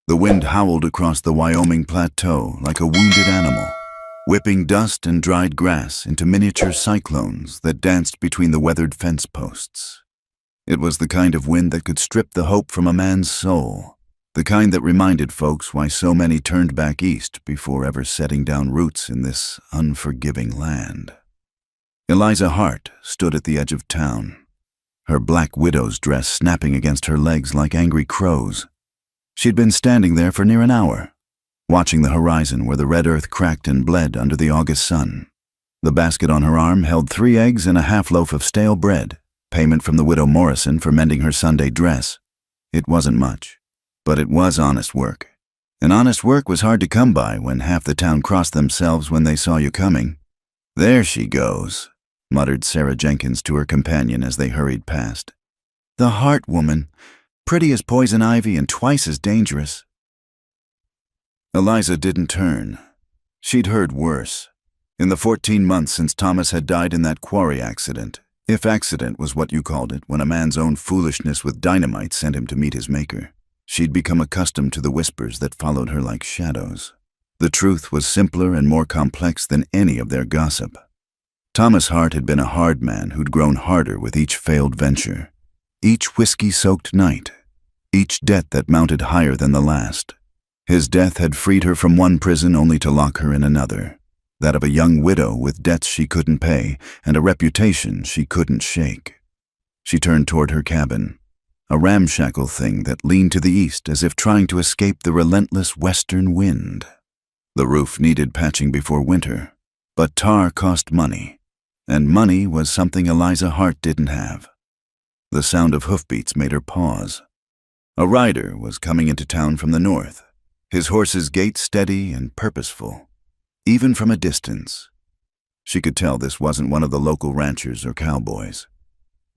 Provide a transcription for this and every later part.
The wind howled across the Wyoming plateau like a wounded animal, whipping dust and dried grass into miniature cyclones that danced between the weathered fence posts. It was the kind of wind that could strip the hope from a man's soul, the kind that reminded folks why so many turned back east before ever setting down roots in this unforgiving land. Eliza Hart stood at the edge of town, her black widow's dress snapping against her legs like angry crows. She'd been standing there for near an hour, watching the horizon where the red earth cracked and bled under the August sun. The basket on her arm held 3 eggs and a half loaf of stale bread, payment from the widow Morrison for mending her Sunday dress. It wasn't much, but it was honest work. And honest work was hard to come by when half the town crossed themselves when they saw you coming. "There she goes," muttered Sarah Jenkins to her companion as they hurried past. "The Hart woman, pretty as poison ivy and twice as dangerous." Eliza didn't turn. She'd heard worse. In the 14 months since Thomas had died in that quarry accident, if accident was what you called it when a man's own foolishness with dynamite sent him to meet his maker, she'd become accustomed to the whispers that followed her like shadows. The truth was simpler and more complex than any of their gossip. Thomas Hart had been a hard man who'd grown harder with each failed venture, each whiskey-soaked night, each debt that mounted higher than the last. His death had freed her from one prison only to lock her in another, that of a young widow with debts she couldn't pay and a reputation she couldn't shake. She turned toward her cabin, a ramshackle thing that leaned to the east as if trying to escape the relentless western wind. The roof needed patching before winter, but tar cost money, and money was something Eliza Hart didn't have. The sound of hoofbeats made her pause. A rider was coming into town from the north, his horse's gait steady and purposeful, even from a distance. She could tell this wasn't one of the local ranchers or cowboys.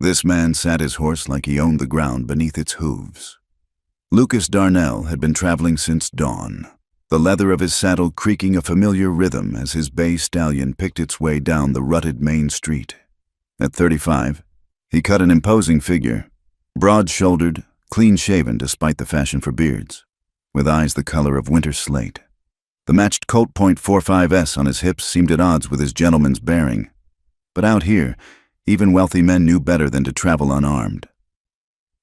This man sat his horse like he owned the ground beneath its hooves. Lucas Darnell had been traveling since dawn, the leather of his saddle creaking a familiar rhythm as his bay stallion picked its way down the rutted main street. At 35, he cut an imposing figure, broad-shouldered, clean-shaven despite the fashion for beards, with eyes the color of winter slate. The matched Colt .45S on his hips seemed at odds with his gentleman's bearing. But out here, even wealthy men knew better than to travel unarmed.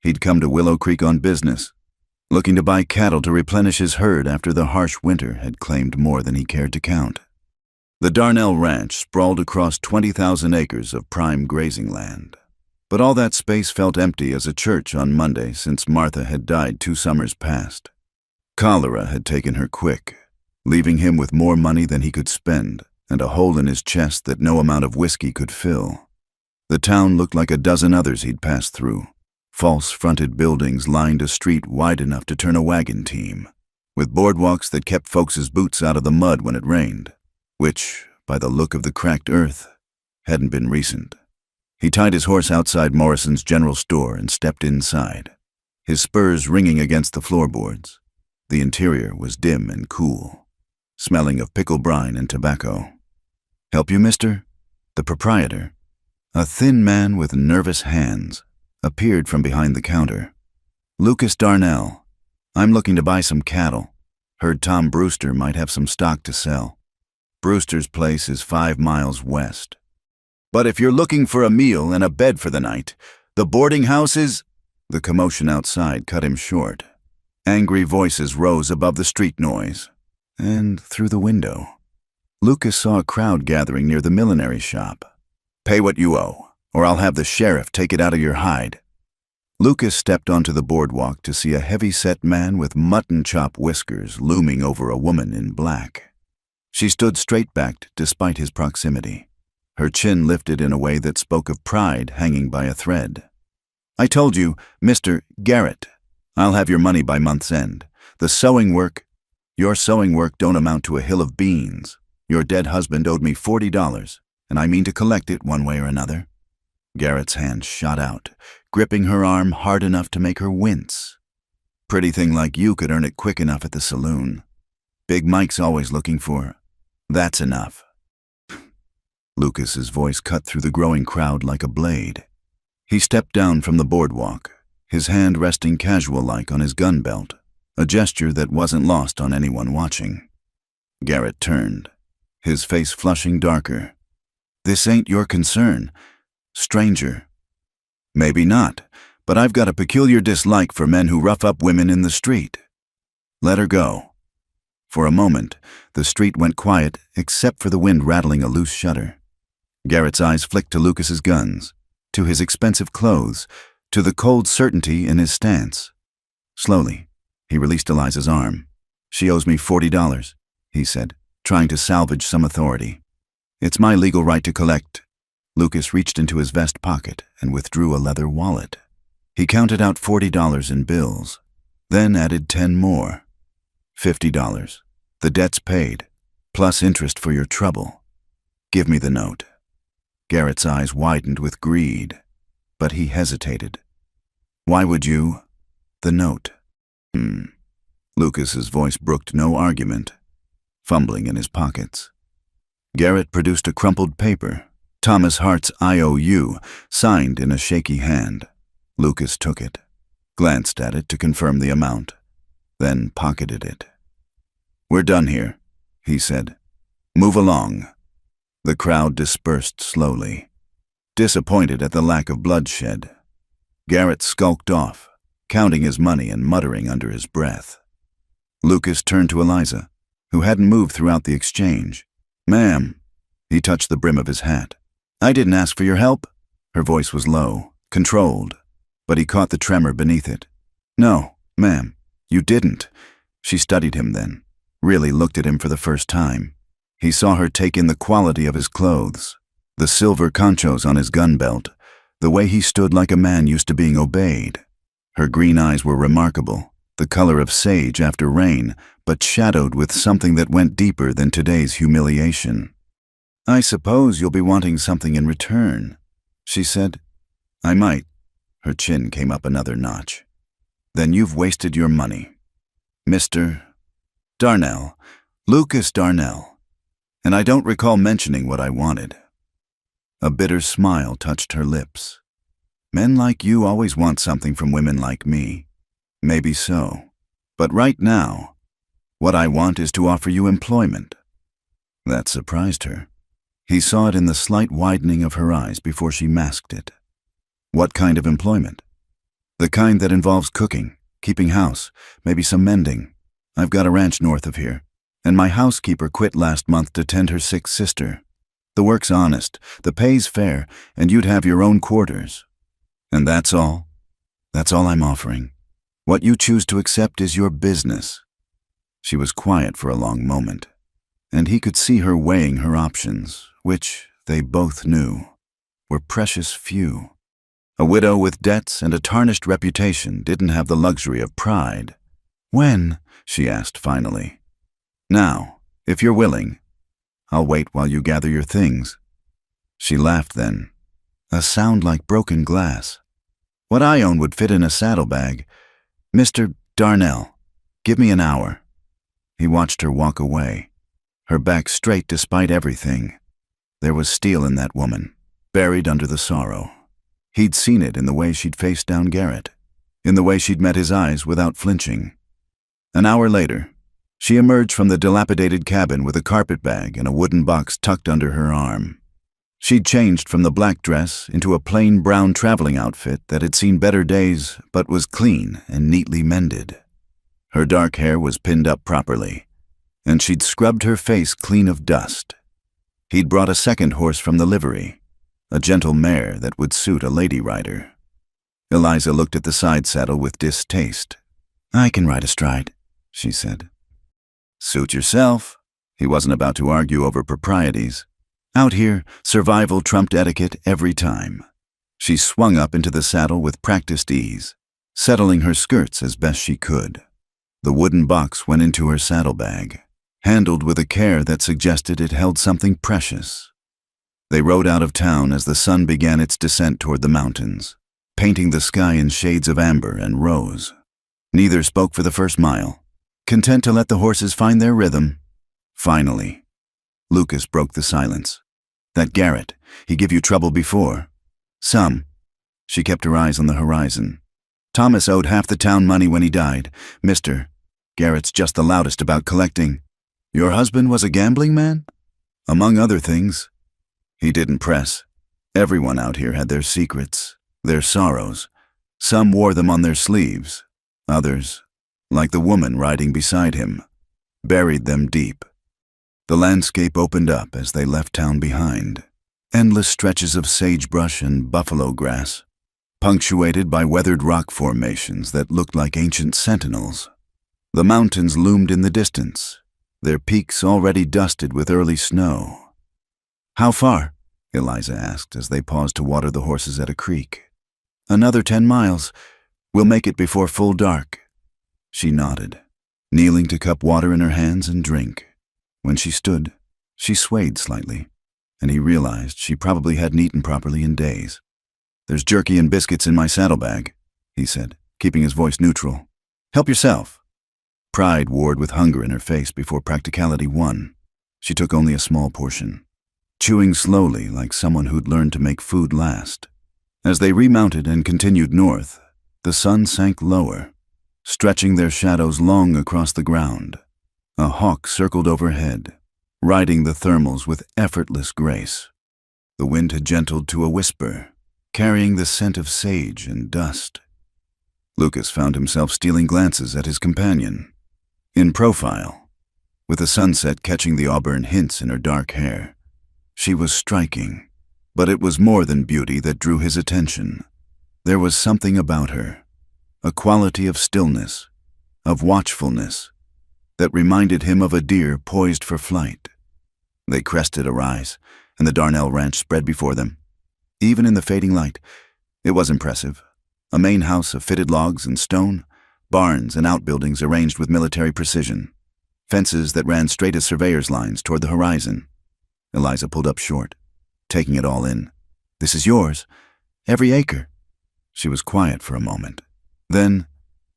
He'd come to Willow Creek on business, looking to buy cattle to replenish his herd after the harsh winter had claimed more than he cared to count. The Darnell Ranch sprawled across 20,000 acres of prime grazing land. But all that space felt empty as a church on Monday since Martha had died 2 summers past. Cholera had taken her quick, leaving him with more money than he could spend and a hole in his chest that no amount of whiskey could fill. The town looked like a dozen others he'd passed through. False-fronted buildings lined a street wide enough to turn a wagon team, with boardwalks that kept folks' boots out of the mud when it rained, which, by the look of the cracked earth, hadn't been recent. He tied his horse outside Morrison's general store and stepped inside, his spurs ringing against the floorboards. The interior was dim and cool, smelling of pickle brine and tobacco. "Help you, mister?" The proprietor, a thin man with nervous hands, appeared from behind the counter. "Lucas Darnell. I'm looking to buy some cattle. Heard Tom Brewster might have some stock to sell. Brewster's place is 5 miles west. But if you're looking for a meal and a bed for the night, the boarding house is—" The commotion outside cut him short. Angry voices rose above the street noise, and through the window, Lucas saw a crowd gathering near the millinery shop. "Pay what you owe, or I'll have the sheriff take it out of your hide." Lucas stepped onto the boardwalk to see a heavy-set man with mutton chop whiskers looming over a woman in black. She stood straight-backed despite his proximity, her chin lifted in a way that spoke of pride hanging by a thread. "I told you, Mr. Garrett, I'll have your money by month's end. Your sewing work don't amount to a hill of beans. Your dead husband owed me $40, and I mean to collect it one way or another." Garrett's hand shot out, gripping her arm hard enough to make her wince. "Pretty thing like you could earn it quick enough at the saloon. Big Mike's always looking for. That's enough." Lucas's voice cut through the growing crowd like a blade. He stepped down from the boardwalk, his hand resting casual-like on his gun belt, a gesture that wasn't lost on anyone watching. Garrett turned, his face flushing darker. "This ain't your concern, stranger." "Maybe not, but I've got a peculiar dislike for men who rough up women in the street. Let her go." For a moment, the street went quiet except for the wind rattling a loose shutter. Garrett's eyes flicked to Lucas's guns, to his expensive clothes, to the cold certainty in his stance. Slowly, he released Eliza's arm. "She owes me $40, he said, trying to salvage some authority. "It's my legal right to collect." Lucas reached into his vest pocket and withdrew a leather wallet. He counted out $40 in bills, then added 10 more. $50. The debt's paid, plus interest for your trouble. "Give me the note." Garrett's eyes widened with greed, but he hesitated. "Why would you?" "The note." Lucas's voice brooked no argument, fumbling in his pockets. Garrett produced a crumpled paper, Thomas Hart's IOU, signed in a shaky hand. Lucas took it, glanced at it to confirm the amount, then pocketed it. "We're done here," he said. "Move along." The crowd dispersed slowly, disappointed at the lack of bloodshed. Garrett skulked off, counting his money and muttering under his breath. Lucas turned to Eliza, who hadn't moved throughout the exchange. "Ma'am," he touched the brim of his hat. "I didn't ask for your help." Her voice was low, controlled, but he caught the tremor beneath it. "No, ma'am, you didn't." She studied him then, really looked at him for the first time. He saw her take in the quality of his clothes, the silver conchos on his gun belt, the way he stood like a man used to being obeyed. Her green eyes were remarkable, the color of sage after rain, but shadowed with something that went deeper than today's humiliation. "I suppose you'll be wanting something in return," she said. "I might." Her chin came up another notch. "Then you've wasted your money. Mr. Darnell, Lucas Darnell. And I don't recall mentioning what I wanted." A bitter smile touched her lips. "Men like you always want something from women like me. Maybe so. But right now, what I want is to offer you employment." That surprised her. He saw it in the slight widening of her eyes before she masked it. "What kind of employment?" "The kind that involves cooking, keeping house, maybe some mending. I've got a ranch north of here, and my housekeeper quit last month to tend her sick sister. The work's honest, the pay's fair, and you'd have your own quarters." "And that's all?" "That's all I'm offering. What you choose to accept is your business." She was quiet for a long moment, and he could see her weighing her options, which, they both knew, were precious few. A widow with debts and a tarnished reputation didn't have the luxury of pride. "When?" she asked finally. "Now, if you're willing. I'll wait while you gather your things." She laughed then, a sound like broken glass. "What I own would fit in a saddlebag. Mr. Darnell, give me an hour." He watched her walk away, her back straight despite everything. There was steel in that woman, buried under the sorrow. He'd seen it in the way she'd faced down Garrett, in the way she'd met his eyes without flinching. An hour later, she emerged from the dilapidated cabin with a carpet bag and a wooden box tucked under her arm. She'd changed from the black dress into a plain brown traveling outfit that had seen better days but was clean and neatly mended. Her dark hair was pinned up properly, and she'd scrubbed her face clean of dust. He'd brought a second horse from the livery, a gentle mare that would suit a lady rider. Eliza looked at the side saddle with distaste. "I can ride astride," she said. "Suit yourself." He wasn't about to argue over proprieties. Out here, survival trumped etiquette every time. She swung up into the saddle with practiced ease, settling her skirts as best she could. The wooden box went into her saddlebag, handled with a care that suggested it held something precious. They rode out of town as the sun began its descent toward the mountains, painting the sky in shades of amber and rose. Neither spoke for the first mile, content to let the horses find their rhythm. Finally, Lucas broke the silence. "That Garrett, he give you trouble before?" "Some." She kept her eyes on the horizon. "Thomas owed half the town money when he died. Mr. Garrett's just the loudest about collecting. Your husband was a gambling man? Among other things. He didn't press. Everyone out here had their secrets, their sorrows. Some wore them on their sleeves. Others, like the woman riding beside him, buried them deep. The landscape opened up as they left town behind. Endless stretches of sagebrush and buffalo grass, punctuated by weathered rock formations that looked like ancient sentinels. The mountains loomed in the distance, their peaks already dusted with early snow. How far? Eliza asked as they paused to water the horses at a creek. Another 10 miles. We'll make it before full dark. She nodded, kneeling to cup water in her hands and drink. When she stood, she swayed slightly, and he realized she probably hadn't eaten properly in days. There's jerky and biscuits in my saddlebag, he said, keeping his voice neutral. Help yourself. Pride warred with hunger in her face before practicality won. She took only a small portion, chewing slowly like someone who'd learned to make food last. As they remounted and continued north, the sun sank lower, stretching their shadows long across the ground. A hawk circled overhead, riding the thermals with effortless grace. The wind had gentled to a whisper, carrying the scent of sage and dust. Lucas found himself stealing glances at his companion, in profile, with the sunset catching the auburn hints in her dark hair. She was striking, but it was more than beauty that drew his attention. There was something about her, a quality of stillness, of watchfulness, that reminded him of a deer poised for flight. They crested a rise, and the Darnell ranch spread before them. Even in the fading light, it was impressive. A main house of fitted logs and stone, barns and outbuildings arranged with military precision, fences that ran straight as surveyor's lines toward the horizon. Eliza pulled up short, taking it all in. This is yours, every acre. She was quiet for a moment. Then,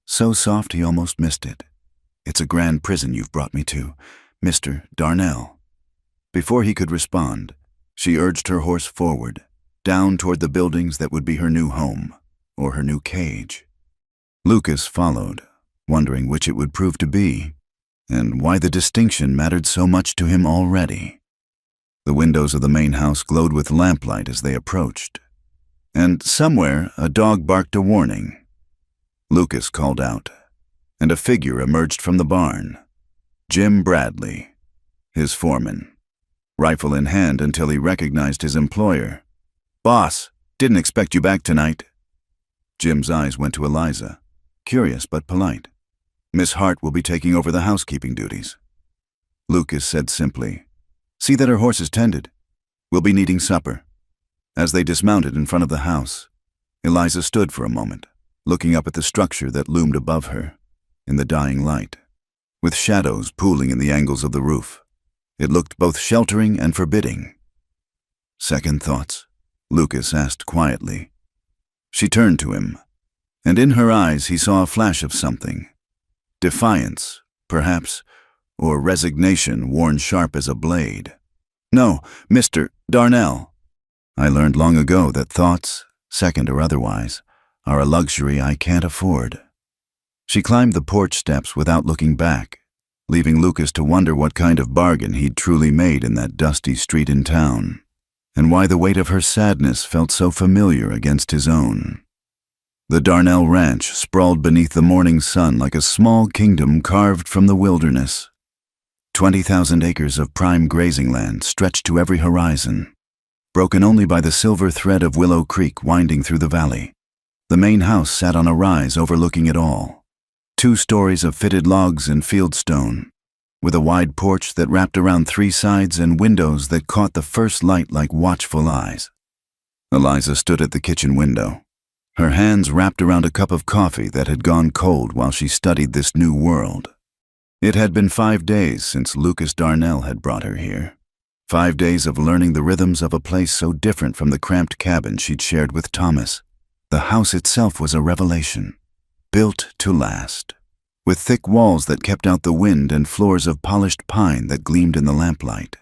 so soft he almost missed it. It's a grand prison you've brought me to, Mr. Darnell. Before he could respond, she urged her horse forward, down toward the buildings that would be her new home, or her new cage. Lucas followed, wondering which it would prove to be, and why the distinction mattered so much to him already. The windows of the main house glowed with lamplight as they approached, and somewhere a dog barked a warning. Lucas called out, and a figure emerged from the barn. Jim Bradley, his foreman, rifle in hand until he recognized his employer. Boss, didn't expect you back tonight. Jim's eyes went to Eliza, curious but polite. Miss Hart will be taking over the housekeeping duties. Lucas said simply, see that her horse is tended. We'll be needing supper. As they dismounted in front of the house, Eliza stood for a moment, looking up at the structure that loomed above her, in the dying light, with shadows pooling in the angles of the roof. It looked both sheltering and forbidding. Second thoughts? Lucas asked quietly. She turned to him, and in her eyes he saw a flash of something. Defiance, perhaps, or resignation worn sharp as a blade. No, Mr. Darnell. I learned long ago that thoughts, second or otherwise, are a luxury I can't afford. She climbed the porch steps without looking back, leaving Lucas to wonder what kind of bargain he'd truly made in that dusty street in town, and why the weight of her sadness felt so familiar against his own. The Darnell Ranch sprawled beneath the morning sun like a small kingdom carved from the wilderness. 20,000 acres of prime grazing land stretched to every horizon, broken only by the silver thread of Willow Creek winding through the valley. The main house sat on a rise overlooking it all, 2 stories of fitted logs and fieldstone, with a wide porch that wrapped around 3 sides and windows that caught the first light like watchful eyes. Eliza stood at the kitchen window, her hands wrapped around a cup of coffee that had gone cold while she studied this new world. It had been 5 days since Lucas Darnell had brought her here. 5 days of learning the rhythms of a place so different from the cramped cabin she'd shared with Thomas. The house itself was a revelation, built to last, with thick walls that kept out the wind and floors of polished pine that gleamed in the lamplight.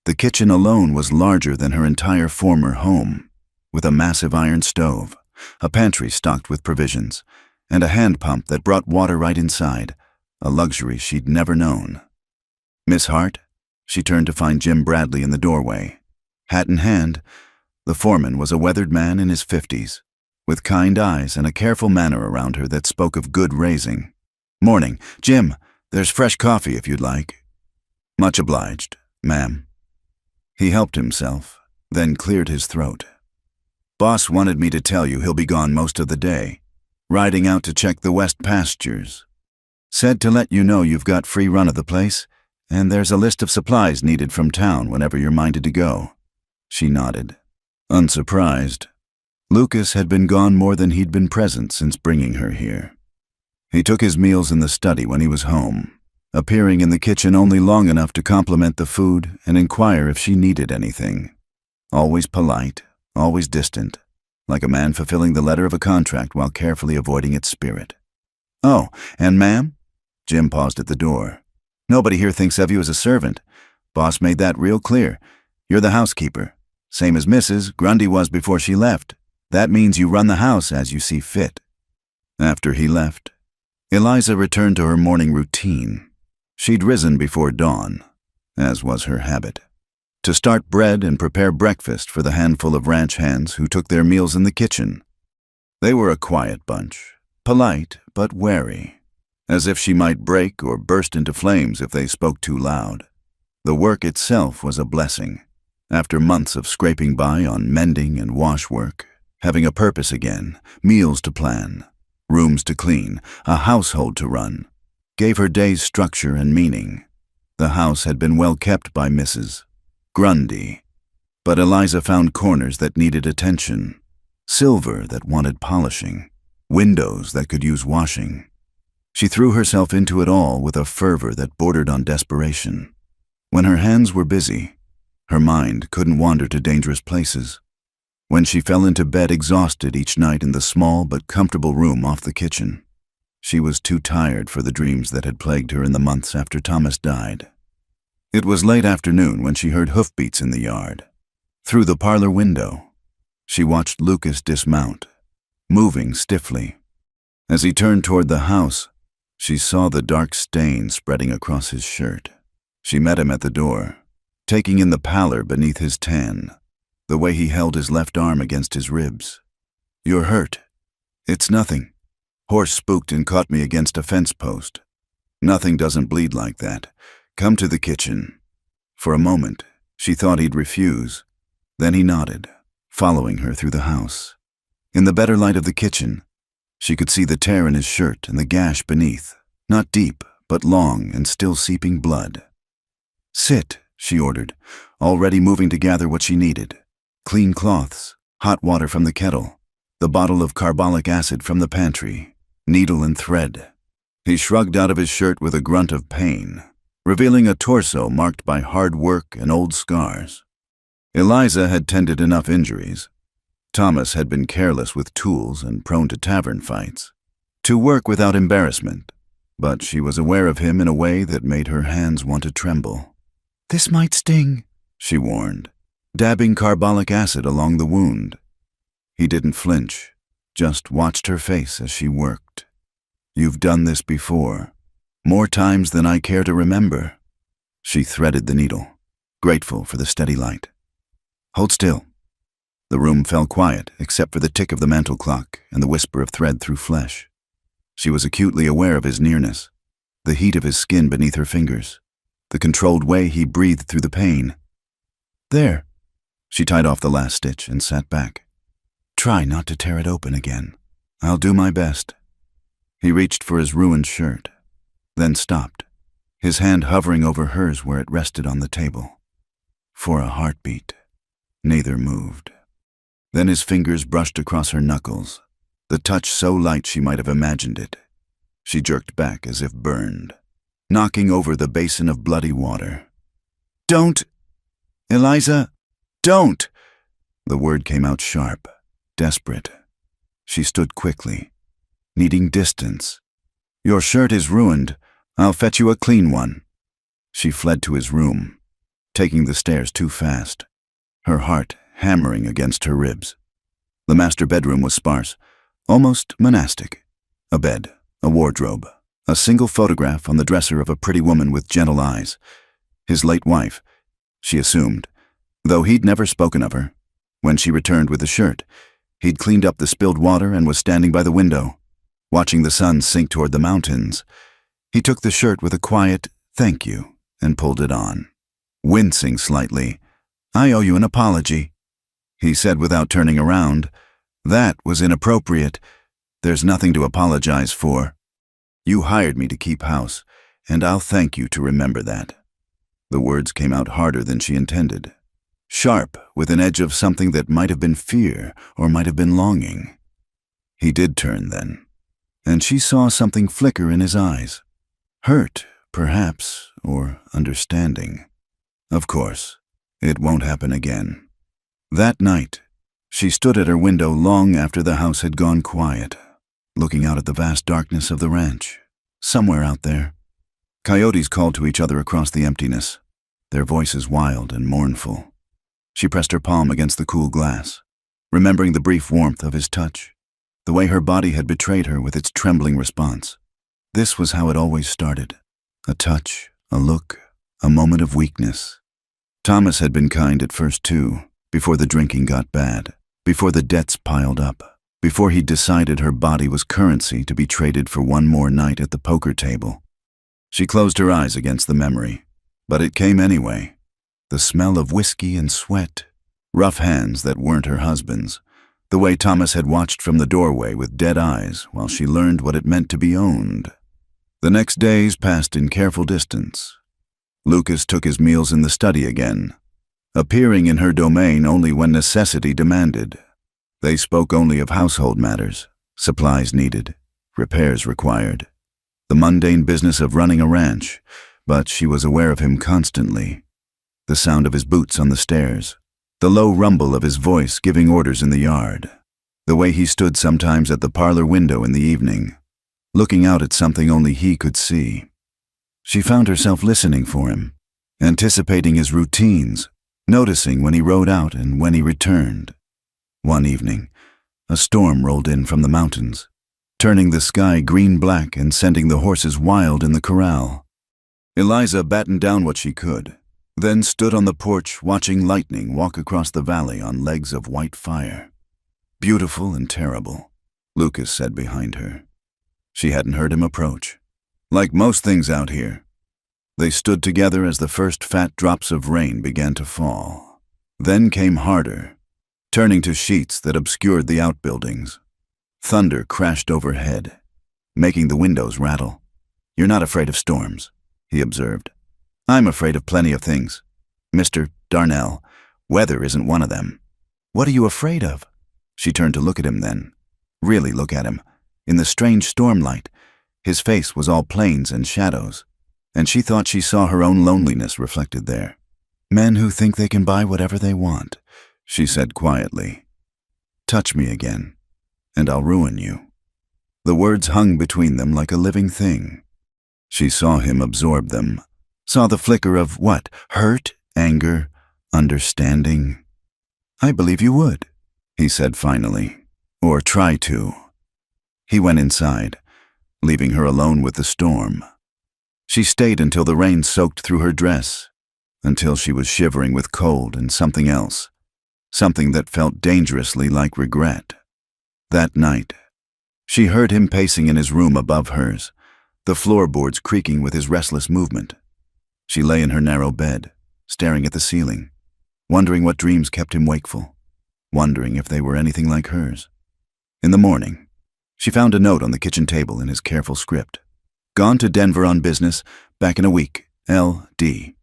The kitchen alone was larger than her entire former home, with a massive iron stove, a pantry stocked with provisions, and a hand pump that brought water right inside, a luxury she'd never known. "Miss Hart?" She turned to find Jim Bradley in the doorway. Hat in hand, the foreman was a weathered man in his 50s, with kind eyes and a careful manner around her that spoke of good raising. "Morning. Jim, there's fresh coffee if you'd like." "Much obliged, ma'am." He helped himself, then cleared his throat. "Boss wanted me to tell you he'll be gone most of the day, riding out to check the west pastures. Said to let you know you've got free run of the place, and there's a list of supplies needed from town whenever you're minded to go." She nodded, unsurprised. Lucas had been gone more than he'd been present since bringing her here. He took his meals in the study when he was home, appearing in the kitchen only long enough to compliment the food and inquire if she needed anything. Always polite, always distant, like a man fulfilling the letter of a contract while carefully avoiding its spirit. "Oh, and ma'am?" Jim paused at the door. "Nobody here thinks of you as a servant. Boss made that real clear. You're the housekeeper, same as Mrs. Grundy was before she left. That means you run the house as you see fit." After he left, Eliza returned to her morning routine. She'd risen before dawn, as was her habit, to start bread and prepare breakfast for the handful of ranch hands who took their meals in the kitchen. They were a quiet bunch, polite but wary, as if she might break or burst into flames if they spoke too loud. The work itself was a blessing. After months of scraping by on mending and wash work, having a purpose again, meals to plan, rooms to clean, a household to run, gave her days structure and meaning. The house had been well kept by Mrs. Grundy, but Eliza found corners that needed attention, silver that wanted polishing, windows that could use washing. She threw herself into it all with a fervor that bordered on desperation. When her hands were busy, her mind couldn't wander to dangerous places. When she fell into bed exhausted each night in the small but comfortable room off the kitchen, she was too tired for the dreams that had plagued her in the months after Thomas died. It was late afternoon when she heard hoofbeats in the yard. Through the parlor window, she watched Lucas dismount, moving stiffly. As he turned toward the house, she saw the dark stain spreading across his shirt. She met him at the door, taking in the pallor beneath his tan, the way he held his left arm against his ribs. "You're hurt." "It's nothing. Horse spooked and caught me against a fence post. Nothing doesn't bleed like that. Come to the kitchen." For a moment, she thought he'd refuse. Then he nodded, following her through the house. In the better light of the kitchen, she could see the tear in his shirt and the gash beneath, not deep, but long and still seeping blood. "Sit," she ordered, already moving to gather what she needed. Clean cloths, hot water from the kettle, the bottle of carbolic acid from the pantry, needle and thread. He shrugged out of his shirt with a grunt of pain, revealing a torso marked by hard work and old scars. Eliza had tended enough injuries. Thomas had been careless with tools and prone to tavern fights. To work without embarrassment, but she was aware of him in a way that made her hands want to tremble. "This might sting," she warned, dabbing carbolic acid along the wound. He didn't flinch, just watched her face as she worked. "You've done this before, more times than I care to remember." She threaded the needle, grateful for the steady light. "Hold still." The room fell quiet except for the tick of the mantel clock and the whisper of thread through flesh. She was acutely aware of his nearness, the heat of his skin beneath her fingers, the controlled way he breathed through the pain. "There." She tied off the last stitch and sat back. "Try not to tear it open again. I'll do my best." He reached for his ruined shirt, then stopped, his hand hovering over hers where it rested on the table. For a heartbeat, neither moved. Then his fingers brushed across her knuckles, the touch so light she might have imagined it. She jerked back as if burned, knocking over the basin of bloody water. "Don't! Eliza, don't!" The word came out sharp, desperate. She stood quickly, needing distance. "Your shirt is ruined. I'll fetch you a clean one." She fled to his room, taking the stairs too fast, her heart hammering against her ribs. The master bedroom was sparse, almost monastic. A bed, a wardrobe, A single photograph on the dresser of a pretty woman with gentle eyes. His late wife, she assumed, though he'd never spoken of her. When she returned with the shirt, he'd cleaned up the spilled water and was standing by the window, watching the sun sink toward the mountains. He took the shirt with a quiet, "Thank you," and pulled it on. Wincing slightly, "I owe you an apology," he said without turning around. "That was inappropriate. There's nothing to apologize for. You hired me to keep house, and I'll thank you to remember that." The words came out harder than she intended, sharp, with an edge of something that might have been fear or might have been longing. He did turn then, and she saw something flicker in his eyes. Hurt, perhaps, or understanding. Of course, it won't happen again. That night, she stood at her window long after the house had gone quiet, looking out at the vast darkness of the ranch. Somewhere out there, coyotes called to each other across the emptiness, their voices wild and mournful. She pressed her palm against the cool glass, remembering the brief warmth of his touch, the way her body had betrayed her with its trembling response. This was how it always started. A touch, a look, a moment of weakness. Thomas had been kind at first too, before the drinking got bad, before the debts piled up, before he decided her body was currency to be traded for one more night at the poker table. She closed her eyes against the memory, but it came anyway. The smell of whiskey and sweat, rough hands that weren't her husband's, the way Thomas had watched from the doorway with dead eyes while she learned what it meant to be owned. The next days passed in careful distance. Lucas took his meals in the study again, appearing in her domain only when necessity demanded. They spoke only of household matters, supplies needed, repairs required, the mundane business of running a ranch, but she was aware of him constantly. The sound of his boots on the stairs, the low rumble of his voice giving orders in the yard, the way he stood sometimes at the parlor window in the evening, looking out at something only he could see. She found herself listening for him, anticipating his routines, noticing when he rode out and when he returned. One evening, a storm rolled in from the mountains, turning the sky green-black and sending the horses wild in the corral. Eliza battened down what she could, then stood on the porch watching lightning walk across the valley on legs of white fire. "Beautiful and terrible," Lucas said behind her. She hadn't heard him approach. Like most things out here. They stood together as the first fat drops of rain began to fall. Then came harder, turning to sheets that obscured the outbuildings. Thunder crashed overhead, making the windows rattle. "You're not afraid of storms," he observed. "I'm afraid of plenty of things. Mr. Darnell, weather isn't one of them." "What are you afraid of?" She turned to look at him then. Really look at him. In the strange stormlight, his face was all plains and shadows, and she thought she saw her own loneliness reflected there. "Men who think they can buy whatever they want," she said quietly. "Touch me again, and I'll ruin you." The words hung between them like a living thing. She saw him absorb them, saw the flicker of what? Hurt, anger, understanding. "I believe you would," he said finally, "or try to." He went inside, leaving her alone with the storm. She stayed until the rain soaked through her dress, until she was shivering with cold and something else, something that felt dangerously like regret. That night, she heard him pacing in his room above hers, the floorboards creaking with his restless movement. She lay in her narrow bed, staring at the ceiling, wondering what dreams kept him wakeful, wondering if they were anything like hers. In the morning, she found a note on the kitchen table in his careful script. "Gone to Denver on business, back in a week, L.D."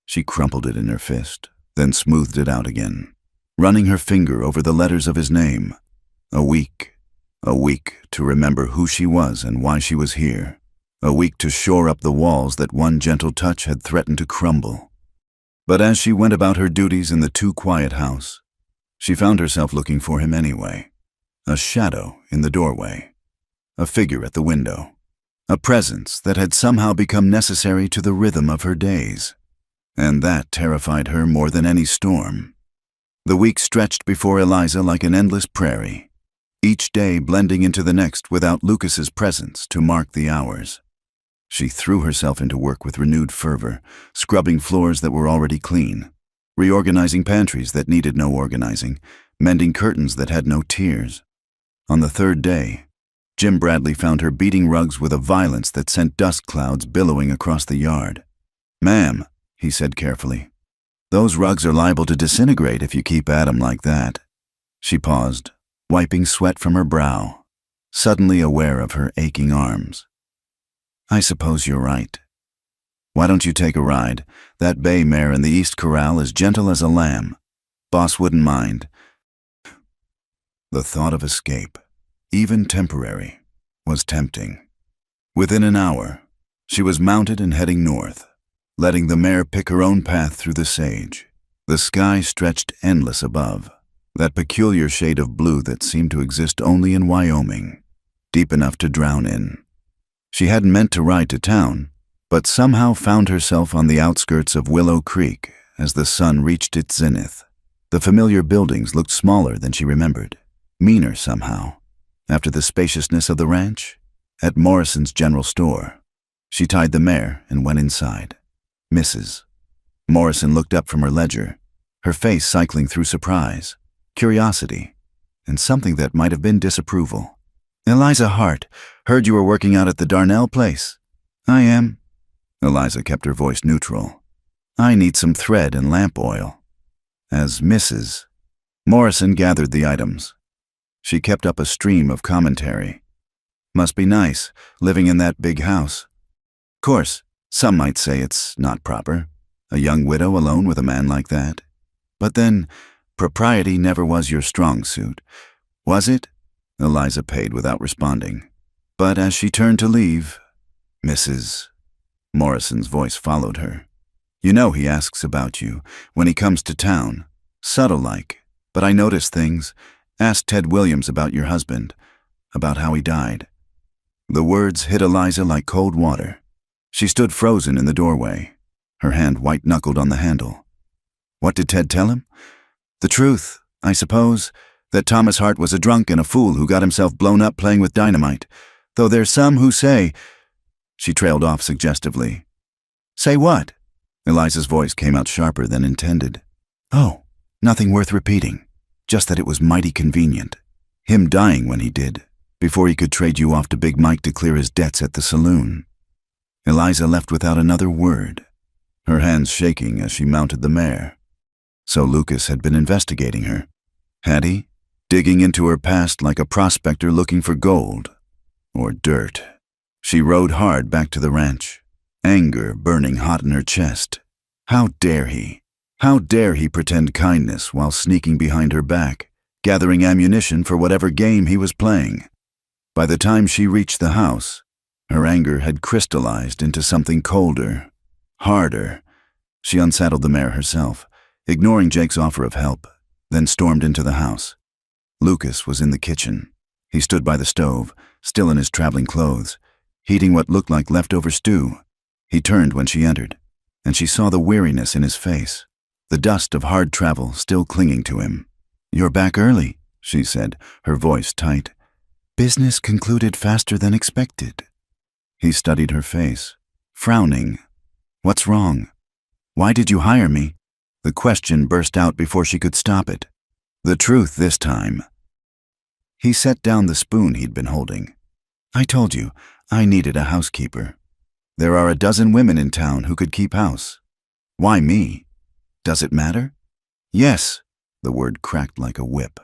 She crumpled it in her fist, then smoothed it out again, running her finger over the letters of his name. A week to remember who she was and why she was here. A week to shore up the walls that one gentle touch had threatened to crumble. But as she went about her duties in the too-quiet house, she found herself looking for him anyway. A shadow in the doorway, a figure at the window, a presence that had somehow become necessary to the rhythm of her days. And that terrified her more than any storm. The week stretched before Eliza like an endless prairie, each day blending into the next without Lucas's presence to mark the hours. She threw herself into work with renewed fervor, scrubbing floors that were already clean, reorganizing pantries that needed no organizing, mending curtains that had no tears. On the third day, Jim Bradley found her beating rugs with a violence that sent dust clouds billowing across the yard. "Ma'am," he said carefully, "those rugs are liable to disintegrate if you keep at 'em like that." She paused, wiping sweat from her brow, suddenly aware of her aching arms. "I suppose you're right. Why don't you take a ride? That bay mare in the East Corral is gentle as a lamb. Boss wouldn't mind." The thought of escape, even temporary, was tempting. Within an hour, she was mounted and heading north, letting the mare pick her own path through the sage. The sky stretched endless above, that peculiar shade of blue that seemed to exist only in Wyoming, deep enough to drown in. She hadn't meant to ride to town, but somehow found herself on the outskirts of Willow Creek as the sun reached its zenith. The familiar buildings looked smaller than she remembered, meaner somehow. After the spaciousness of the ranch, at Morrison's general store, she tied the mare and went inside. "Mrs." Morrison looked up from her ledger, her face cycling through surprise, curiosity, and something that might have been disapproval. "Eliza Hart, heard you were working out at the Darnell place." "I am." Eliza kept her voice neutral. "I need some thread and lamp oil." As Mrs. Morrison gathered the items, she kept up a stream of commentary. "Must be nice, living in that big house. Course, some might say it's not proper, a young widow alone with a man like that. But then, propriety never was your strong suit. Was it?" Eliza paid without responding. But as she turned to leave, "Mrs." Morrison's voice followed her. "You know he asks about you when he comes to town, subtle-like, but I notice things. Ask Ted Williams about your husband, about how he died." The words hit Eliza like cold water. She stood frozen in the doorway, her hand white-knuckled on the handle. What did Ted tell him? The truth, I suppose, that Thomas Hart was a drunk and a fool who got himself blown up playing with dynamite, though there's some who say— She trailed off suggestively. "Say what?" Eliza's voice came out sharper than intended. "Oh, nothing worth repeating, just that it was mighty convenient. Him dying when he did, before he could trade you off to Big Mike to clear his debts at the saloon." Eliza left without another word, her hands shaking as she mounted the mare. So Lucas had been investigating her. Had he? Digging into her past like a prospector looking for gold or dirt. She rode hard back to the ranch, anger burning hot in her chest. How dare he? How dare he pretend kindness while sneaking behind her back, gathering ammunition for whatever game he was playing? By the time she reached the house, her anger had crystallized into something colder, harder. She unsaddled the mare herself, ignoring Jake's offer of help, then stormed into the house. Lucas was in the kitchen. He stood by the stove, still in his traveling clothes, heating what looked like leftover stew. He turned when she entered, and she saw the weariness in his face, the dust of hard travel still clinging to him. "You're back early," she said, her voice tight. "Business concluded faster than expected." He studied her face, frowning. "What's wrong? Why did you hire me?" The question burst out before she could stop it. The truth this time. He set down the spoon he'd been holding. "I told you, I needed a housekeeper. There are a dozen women in town who could keep house. Why me? Does it matter?" "Yes," the word cracked like a whip.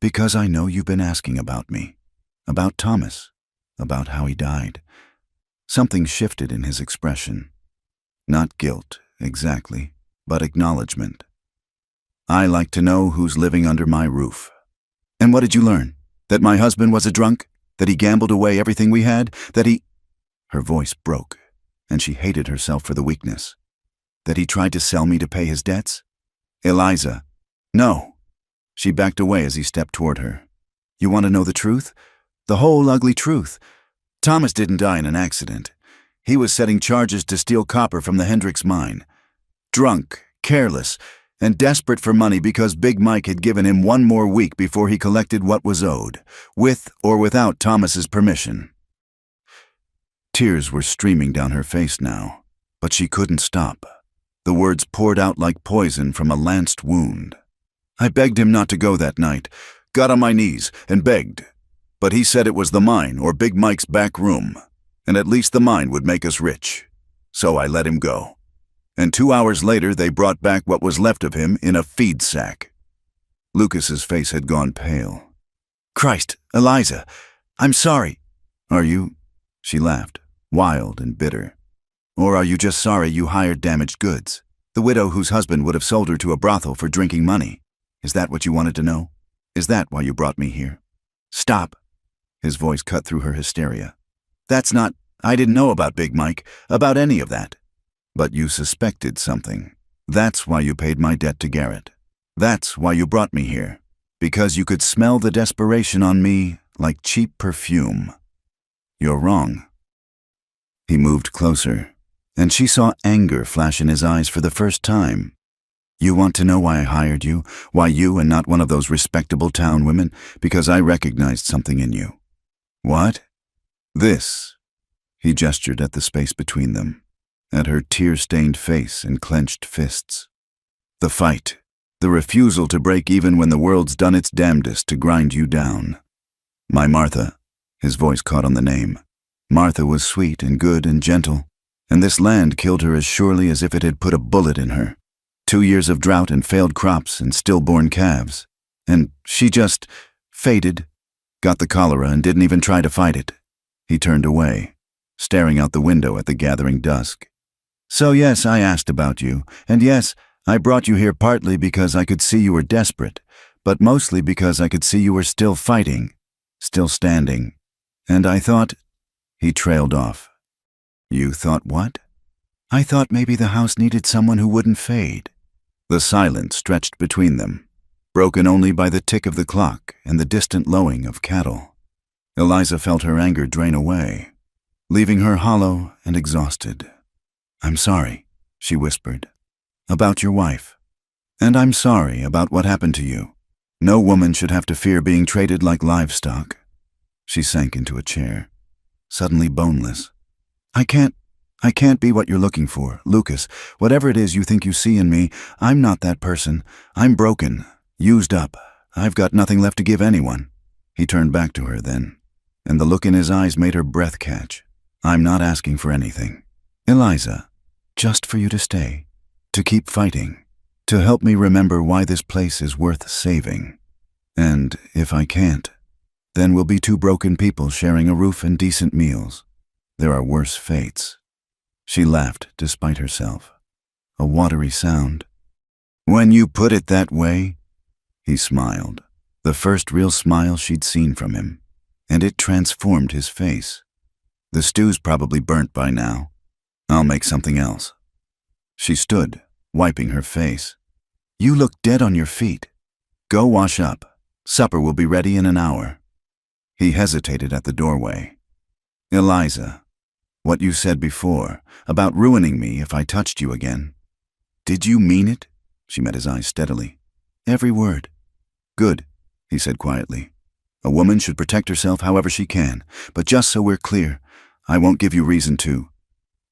"Because I know you've been asking about me, about Thomas, about how he died." Something shifted in his expression. Not guilt, exactly, but acknowledgement. "I like to know who's living under my roof." "And what did you learn? That my husband was a drunk? That he gambled away everything we had? That he—" Her voice broke, and she hated herself for the weakness. "That he tried to sell me to pay his debts?" "Eliza." "No." She backed away as he stepped toward her. "You want to know the truth? The whole ugly truth. Thomas didn't die in an accident. He was setting charges to steal copper from the Hendricks mine. Drunk, careless, and desperate for money because Big Mike had given him one more week before he collected what was owed, with or without Thomas's permission. Tears were streaming down her face now, but she couldn't stop. The words poured out like poison from a lanced wound. I begged him not to go that night, got on my knees and begged. But he said it was the mine or Big Mike's back room, and at least the mine would make us rich. So I let him go. And 2 hours later they brought back what was left of him in a feed sack. Lucas's face had gone pale. Christ, Eliza, I'm sorry. Are you? She laughed, wild and bitter. Or are you just sorry you hired damaged goods? The widow whose husband would have sold her to a brothel for drinking money. Is that what you wanted to know? Is that why you brought me here? Stop. His voice cut through her hysteria. That's not... I didn't know about Big Mike, about any of that. But you suspected something. That's why you paid my debt to Garrett. That's why you brought me here. Because you could smell the desperation on me like cheap perfume. You're wrong. He moved closer, and she saw anger flash in his eyes for the first time. You want to know why I hired you? Why you and not one of those respectable town women? Because I recognized something in you. What? This. He gestured at the space between them, at her tear-stained face and clenched fists. The fight. The refusal to break even when the world's done its damnedest to grind you down. My Martha. His voice caught on the name. Martha was sweet and good and gentle, and this land killed her as surely as if it had put a bullet in her. 2 years of drought and failed crops and stillborn calves. And she just faded, got the cholera and didn't even try to fight it. He turned away, staring out the window at the gathering dusk. So yes, I asked about you, and yes, I brought you here partly because I could see you were desperate, but mostly because I could see you were still fighting, still standing. And I thought... He trailed off. You thought what? I thought maybe the house needed someone who wouldn't fade. The silence stretched between them, broken only by the tick of the clock and the distant lowing of cattle. Eliza felt her anger drain away, leaving her hollow and exhausted. I'm sorry, she whispered, about your wife. And I'm sorry about what happened to you. No woman should have to fear being traded like livestock. She sank into a chair, suddenly boneless. I can't be what you're looking for, Lucas. Whatever it is you think you see in me, I'm not that person. I'm broken, used up. I've got nothing left to give anyone. He turned back to her then, and the look in his eyes made her breath catch. I'm not asking for anything. Eliza, just for you to stay, to keep fighting, to help me remember why this place is worth saving. And if I can't, then we'll be two broken people sharing a roof and decent meals. There are worse fates. She laughed despite herself, a watery sound. When you put it that way, he smiled, the first real smile she'd seen from him, and it transformed his face. The stew's probably burnt by now. I'll make something else. She stood, wiping her face. You look dead on your feet. Go wash up. Supper will be ready in an hour. He hesitated at the doorway. Eliza, what you said before, about ruining me if I touched you again. Did you mean it? She met his eyes steadily. Every word. Good, he said quietly. A woman should protect herself however she can, but just so we're clear, I won't give you reason to.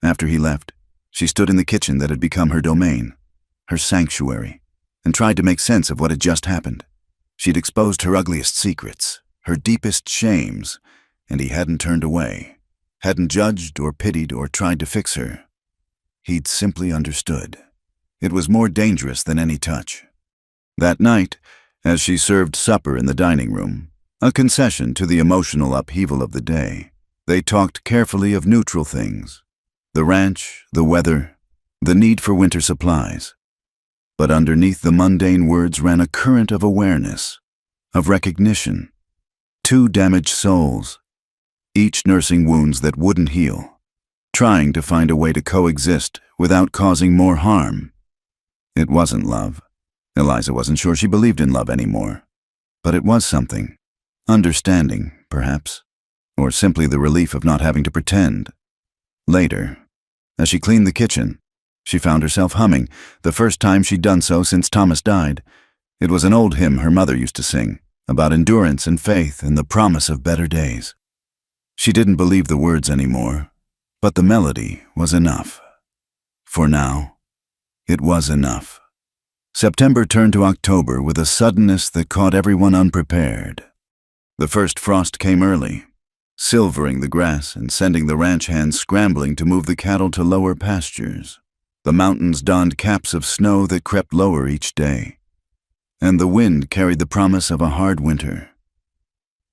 After he left, she stood in the kitchen that had become her domain, her sanctuary, and tried to make sense of what had just happened. She'd exposed her ugliest secrets, her deepest shames, and he hadn't turned away, hadn't judged or pitied or tried to fix her. He'd simply understood. It was more dangerous than any touch. That night, as she served supper in the dining room, a concession to the emotional upheaval of the day, they talked carefully of neutral things, the ranch, the weather, the need for winter supplies. But underneath the mundane words ran a current of awareness, of recognition. Two damaged souls, each nursing wounds that wouldn't heal, trying to find a way to coexist without causing more harm. It wasn't love. Eliza wasn't sure she believed in love anymore. But it was something. Understanding, perhaps. Or simply the relief of not having to pretend. Later, as she cleaned the kitchen, she found herself humming, the first time she'd done so since Thomas died. It was an old hymn her mother used to sing, about endurance and faith and the promise of better days. She didn't believe the words anymore, But the melody was enough. For now, it was enough. September turned to October with a suddenness that caught everyone unprepared. The first frost came early, silvering the grass and sending the ranch hands scrambling to move the cattle to lower pastures. The mountains donned caps of snow that crept lower each day, and the wind carried the promise of a hard winter.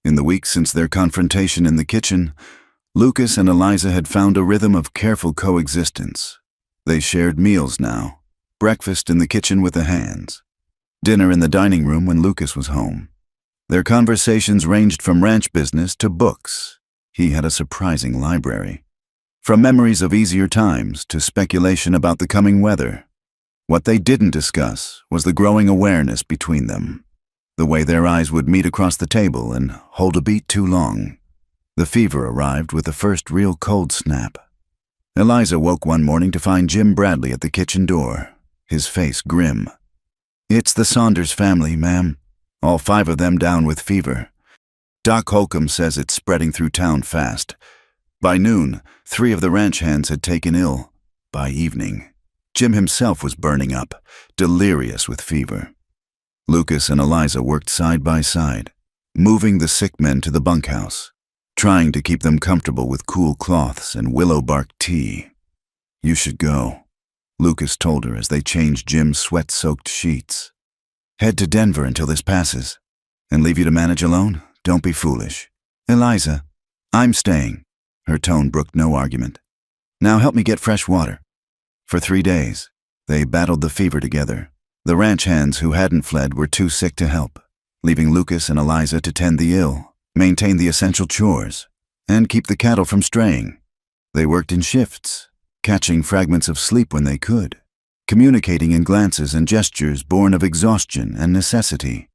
In the weeks since their confrontation in the kitchen, Lucas and Eliza had found a rhythm of careful coexistence. They shared meals now, breakfast in the kitchen with the hands, dinner in the dining room when Lucas was home. Their conversations ranged from ranch business to books. He had a surprising library. From memories of easier times to speculation about the coming weather. What they didn't discuss was the growing awareness between them. The way their eyes would meet across the table and hold a beat too long. The fever arrived with the first real cold snap. Eliza woke one morning to find Jim Bradley at the kitchen door, his face grim. "It's the Saunders family, ma'am. All 5 of them down with fever. Doc Holcomb says it's spreading through town fast. By noon, 3 of the ranch hands had taken ill. By evening, Jim himself was burning up, delirious with fever." Lucas and Eliza worked side by side, moving the sick men to the bunkhouse, trying to keep them comfortable with cool cloths and willow bark tea. "You should go," Lucas told her as they changed Jim's sweat-soaked sheets. "Head to Denver until this passes. And leave you to manage alone? Don't be foolish." "Eliza, I'm staying." Her tone brooked no argument. "Now help me get fresh water." For 3 days, they battled the fever together. The ranch hands who hadn't fled were too sick to help, leaving Lucas and Eliza to tend the ill, maintain the essential chores, and keep the cattle from straying. They worked in shifts, catching fragments of sleep when they could, communicating in glances and gestures born of exhaustion and necessity.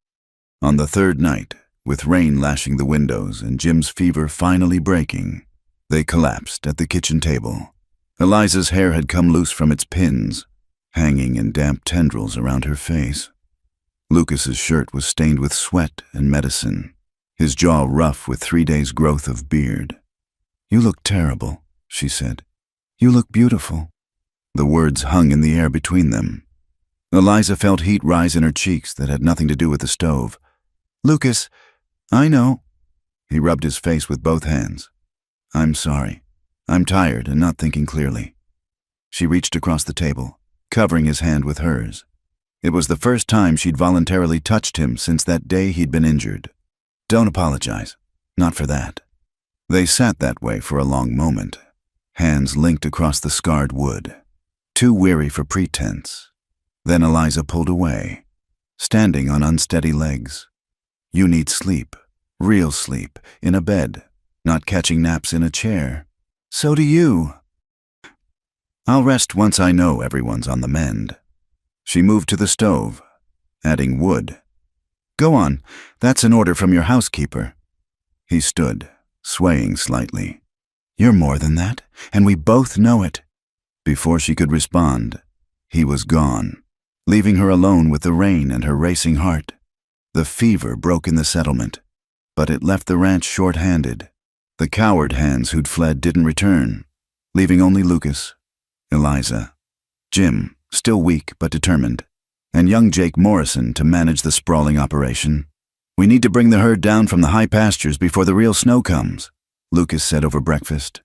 On the 3rd night, with rain lashing the windows and Jim's fever finally breaking, they collapsed at the kitchen table. Eliza's hair had come loose from its pins, hanging in damp tendrils around her face. Lucas's shirt was stained with sweat and medicine, his jaw rough with 3 days' growth of beard. "You look terrible," she said. "You look beautiful." The words hung in the air between them. Eliza felt heat rise in her cheeks that had nothing to do with the stove. "Lucas, I know." He rubbed his face with both hands. "I'm sorry. I'm tired and not thinking clearly." She reached across the table, covering his hand with hers. It was the first time she'd voluntarily touched him since that day he'd been injured. "Don't apologize. Not for that." They sat that way for a long moment, hands linked across the scarred wood, too weary for pretense. Then Eliza pulled away, standing on unsteady legs. "You need sleep, real sleep, in a bed, not catching naps in a chair." "So do you." "I'll rest once I know everyone's on the mend." She moved to the stove, adding wood. "Go on, that's an order from your housekeeper." He stood, swaying slightly. "You're more than that, and we both know it." Before she could respond, he was gone, leaving her alone with the rain and her racing heart. The fever broke in the settlement, but it left the ranch short-handed. The coward hands who'd fled didn't return, leaving only Lucas, Eliza, Jim, still weak but determined, and young Jake Morrison to manage the sprawling operation. "We need to bring the herd down from the high pastures before the real snow comes," Lucas said over breakfast.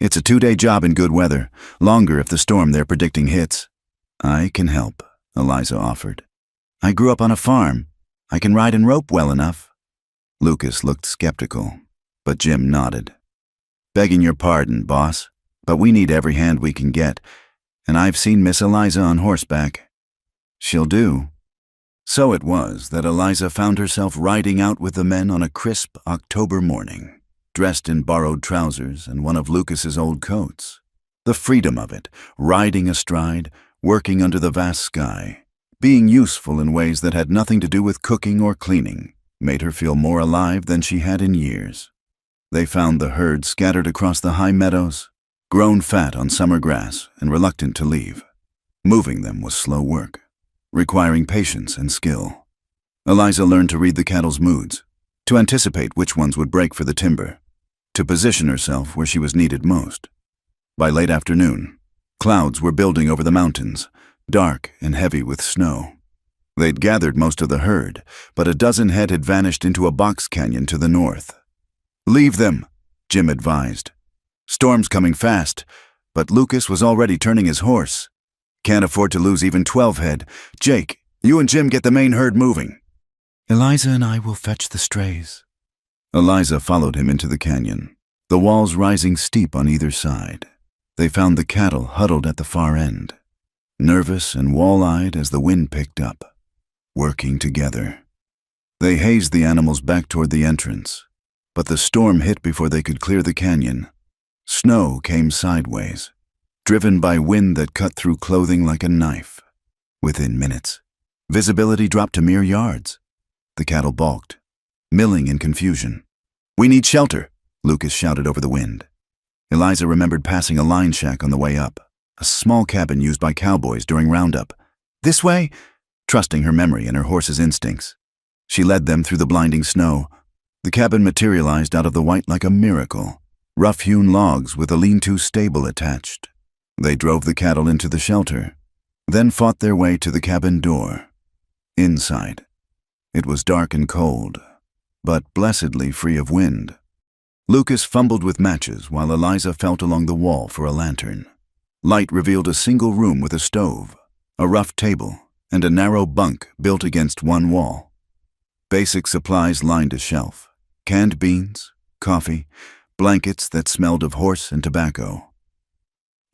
"It's a 2-day job in good weather, longer if the storm they're predicting hits." "I can help," Eliza offered. "I grew up on a farm. I can ride and rope well enough." Lucas looked skeptical, but Jim nodded. "Begging your pardon, boss, but we need every hand we can get, and I've seen Miss Eliza on horseback." "She'll do." So it was that Eliza found herself riding out with the men on a crisp October morning, dressed in borrowed trousers and one of Lucas's old coats. The freedom of it, riding astride, working under the vast sky, being useful in ways that had nothing to do with cooking or cleaning, made her feel more alive than she had in years. They found the herd scattered across the high meadows, grown fat on summer grass and reluctant to leave. Moving them was slow work, requiring patience and skill. Eliza learned to read the cattle's moods, to anticipate which ones would break for the timber, to position herself where she was needed most. By late afternoon, clouds were building over the mountains, dark and heavy with snow. They'd gathered most of the herd, but a dozen head had vanished into a box canyon to the north. "Leave them," Jim advised. "Storm's coming fast," but Lucas was already turning his horse. "Can't afford to lose even 12 head. Jake, you and Jim get the main herd moving." "Eliza and I will fetch the strays." Eliza followed him into the canyon, the walls rising steep on either side. They found the cattle huddled at the far end, nervous and wall-eyed as the wind picked up, working together. They hazed the animals back toward the entrance, but the storm hit before they could clear the canyon. Snow came sideways, driven by wind that cut through clothing like a knife. Within minutes, visibility dropped to mere yards. The cattle balked, milling in confusion. "We need shelter," Lucas shouted over the wind. Eliza remembered passing a line shack on the way up, a small cabin used by cowboys during roundup. "This way," trusting her memory and her horse's instincts. She led them through the blinding snow. The cabin materialized out of the white like a miracle, rough-hewn logs with a lean-to stable attached. They drove the cattle into the shelter, then fought their way to the cabin door. Inside, it was dark and cold, but blessedly free of wind. Lucas fumbled with matches while Eliza felt along the wall for a lantern. Light revealed a single room with a stove, a rough table, and a narrow bunk built against one wall. Basic supplies lined a shelf: canned beans, coffee, blankets that smelled of horse and tobacco.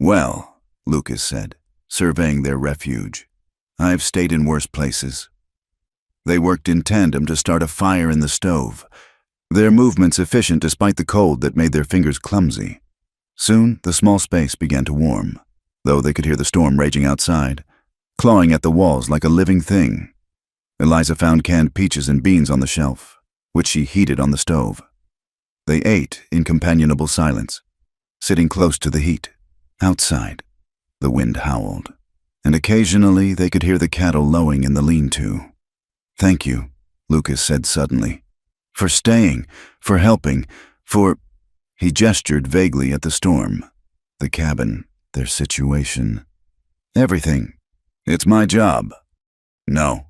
"Well," Lucas said, surveying their refuge, "I've stayed in worse places." They worked in tandem to start a fire in the stove, their movements efficient despite the cold that made their fingers clumsy. Soon, the small space began to warm, though they could hear the storm raging outside, clawing at the walls like a living thing. Eliza found canned peaches and beans on the shelf, which she heated on the stove. They ate in companionable silence, sitting close to the heat. Outside, the wind howled, and occasionally they could hear the cattle lowing in the lean-to. "Thank you," Lucas said suddenly. "For staying, for helping, for—" He gestured vaguely at the storm, the cabin, their situation. "Everything. It's my job." "No."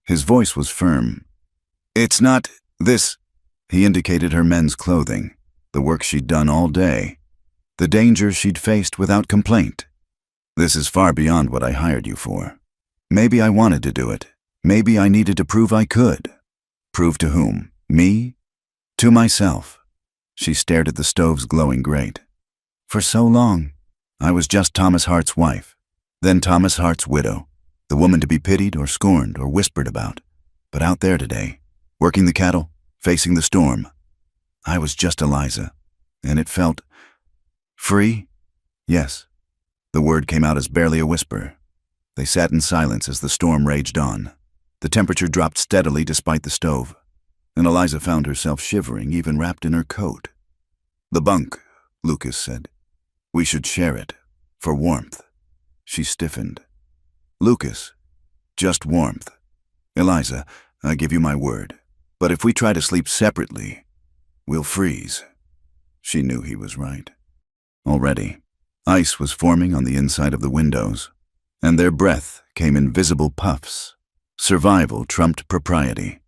His voice was firm. "It's not this." He indicated her men's clothing, the work she'd done all day, the danger she'd faced without complaint. "This is far beyond what I hired you for. Maybe I wanted to do it. Maybe I needed to prove I could." "Prove to whom? Me?" "To myself." She stared at the stove's glowing grate. "For so long, I was just Thomas Hart's wife, then Thomas Hart's widow, the woman to be pitied or scorned or whispered about. But out there today, working the cattle, facing the storm, I was just Eliza, and it felt free." "Yes." The word came out as barely a whisper. They sat in silence as the storm raged on. The temperature dropped steadily despite the stove, and Eliza found herself shivering even wrapped in her coat. "The bunk," Lucas said. "We should share it, for warmth." She stiffened. "Lucas, just warmth. Eliza, I give you my word, but if we try to sleep separately, we'll freeze." She knew he was right. Already, ice was forming on the inside of the windows, and their breath came in visible puffs. Survival trumped propriety.